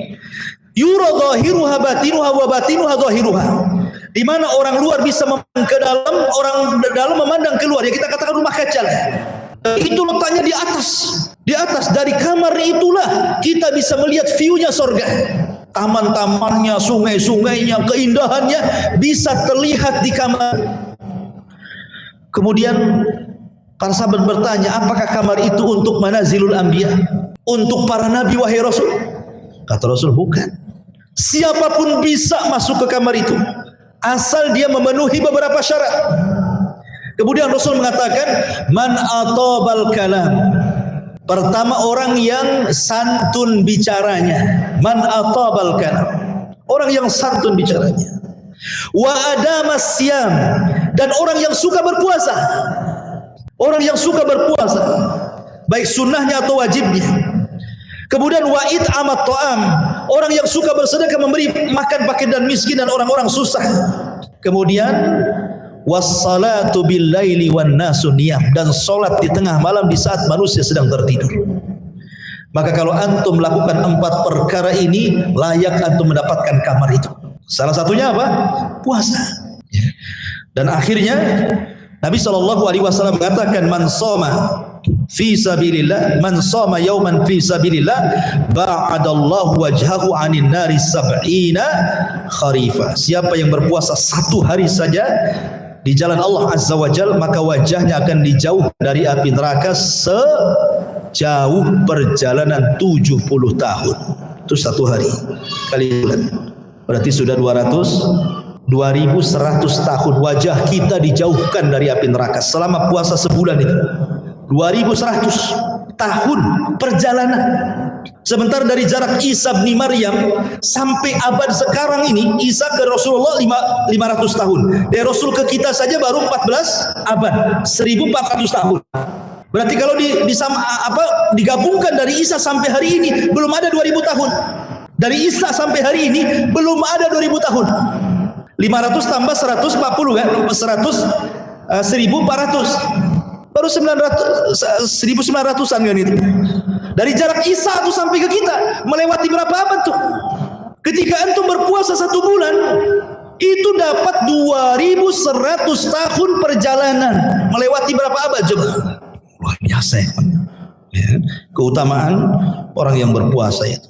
Yura zahiruha batinuha wa batinuha zahiruha. Di mana orang luar bisa memandang ke dalam, orang dalam memandang keluar. Ya kita katakan rumah kaca lah. Itu letaknya di atas. Di atas dari kamar itulah kita bisa melihat view-nya sorga. Taman-tamannya, sungai-sungainya, keindahannya bisa terlihat di kamar. Kemudian para sahabat bertanya, apakah kamar itu untuk manazilul anbiya? Untuk para nabi wahai Rasul? Kata Rasul, bukan. Siapapun bisa masuk ke kamar itu, asal dia memenuhi beberapa syarat. Kemudian Rasul mengatakan, man atabal kalam. Pertama, orang yang santun bicaranya. Man atabal kalam. Orang yang santun bicaranya. Wa adamas siyam, dan orang yang suka berpuasa. Orang yang suka berpuasa, baik sunnahnya atau wajibnya. Kemudian wa it'amat ta'am, orang yang suka bersedekah, memberi makan fakir dan miskin dan orang-orang susah. Kemudian wassalatu bil laili wan nasu niyam, dan salat di tengah malam di saat manusia sedang tertidur. Maka kalau antum melakukan 4 perkara ini, layak antum mendapatkan kamar itu. Salah satunya apa? Puasa. Dan akhirnya Nabi SAW mengatakan, man shoma fi sabilillah, man shoma yauman fi sabilillah, ba'adallahu wajhahu 'anil nari sab'ina kharifa. Siapa yang berpuasa satu hari saja di jalan Allah Azza wa Jalla, maka wajahnya akan dijauh dari api neraka sejauh perjalanan 70 tahun. Itu satu hari kali bulan. Berarti sudah 2100 tahun wajah kita dijauhkan dari api neraka selama puasa sebulan itu. 2100 tahun perjalanan. Sebentar dari jarak Isa bin Maryam sampai abad sekarang ini, Isa ke Rasulullah 500 tahun. Dari Rasul ke kita saja baru 14 abad, 1400 tahun. Berarti kalau digabungkan dari Isa sampai hari ini belum ada 2000 tahun. Dari Isa sampai hari ini belum ada 2000 tahun. 500 tambah 140 kan? 1400. Baru 1900-an kan itu. Dari jarak Isa itu sampai ke kita melewati berapa abad tuh? Ketika antum berpuasa 1 bulan itu dapat 2100 tahun perjalanan. Melewati berapa abad coba? Luar biasa ya. Keutamaan orang yang berpuasa itu.